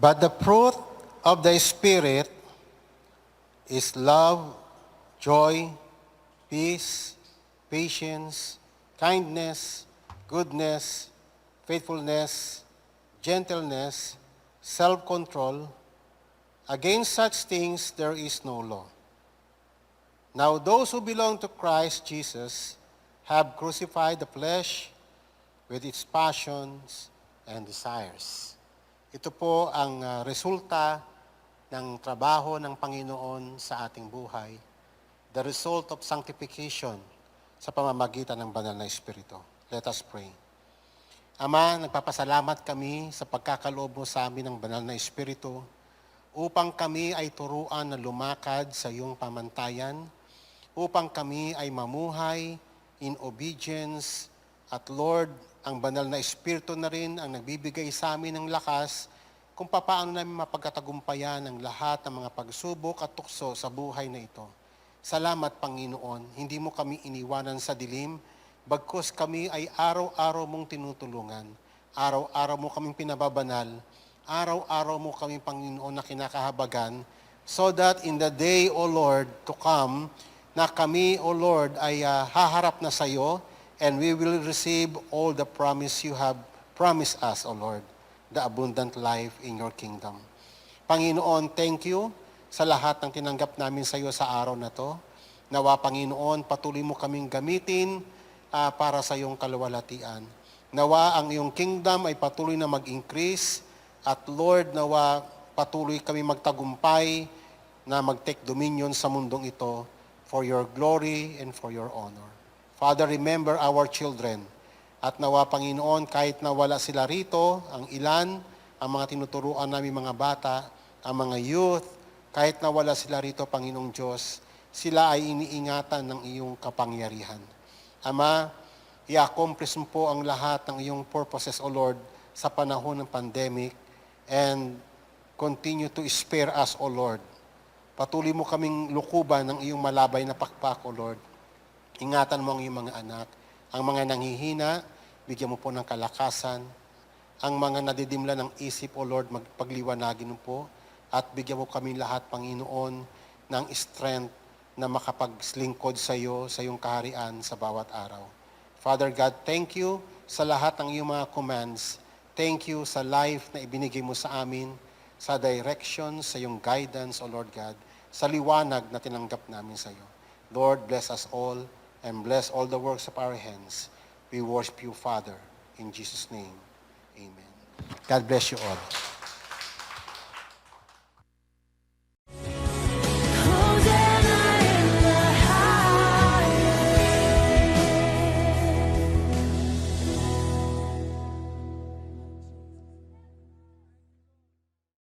But the fruit of the Spirit is love, joy, peace, patience, kindness, goodness, faithfulness, gentleness, self-control. Against such things there is no law. Now those who belong to Christ Jesus have crucified the flesh with its passions and desires. Ito po ang resulta ng trabaho ng Panginoon sa ating buhay. The result of sanctification sa pamamagitan ng banal na Espiritu. Let us pray. Ama, nagpapasalamat kami sa pagkakaloob mo sa amin ng banal na Espiritu upang kami ay turuan na lumakad sa iyong pamantayan, upang kami ay mamuhay in obedience at Lord, ang banal na Espiritu na rin ang nagbibigay sa amin ng lakas kung paano namin mapagkatagumpayan ang lahat ng mga pagsubok at tukso sa buhay na ito. Salamat, Panginoon, hindi mo kami iniwanan sa dilim, bagkus kami ay araw-araw mong tinutulungan. Araw-araw mo kaming pinababanal. Araw-araw mo kaming, Panginoon, na kinakahabagan so that in the day, O Lord, to come, na kami, O Lord, ay haharap na sa iyo and we will receive all the promise you have promised us, O Lord, the abundant life in your kingdom. Panginoon, thank you sa lahat ng tinanggap namin sa iyo sa araw na to. Nawa, Panginoon, patuloy mo kaming gamitin para sa iyong kaluwalhatian. Nawa, ang iyong kingdom ay patuloy na mag-increase at Lord, nawa, patuloy kami magtagumpay na mag-take dominion sa mundong ito for your glory and for your honor. Father, remember our children. At nawa, Panginoon, kahit nawala sila rito, ang ilan, ang mga tinuturuan namin mga bata, ang mga youth, kahit nawala sila rito, Panginoong Diyos, sila ay iniingatan ng iyong kapangyarihan. Ama, i-accomplish mo po ang lahat ng iyong purposes, O Lord, sa panahon ng pandemic and continue to spare us, O Lord. Patuloy mo kaming lukuban ng iyong malabay na pakpak, O Lord. Ingatan mo ang iyong mga anak. Ang mga nanghihina, bigyan mo po ng kalakasan. Ang mga nadidimla ng isip, O Lord, magpagliwanagin mo po. At bigyan mo kami lahat, Panginoon, ng strength na makapaglingkod sa iyo, sa iyong kaharian sa bawat araw. Father God, thank you sa lahat ng iyong mga commands. Thank you sa life na ibinigay mo sa amin, sa direction, sa iyong guidance, O Lord God, sa liwanag na tinanggap namin sa iyo. Lord, bless us all and bless all the works of our hands. We worship you, Father, in Jesus' name. Amen. God bless you all.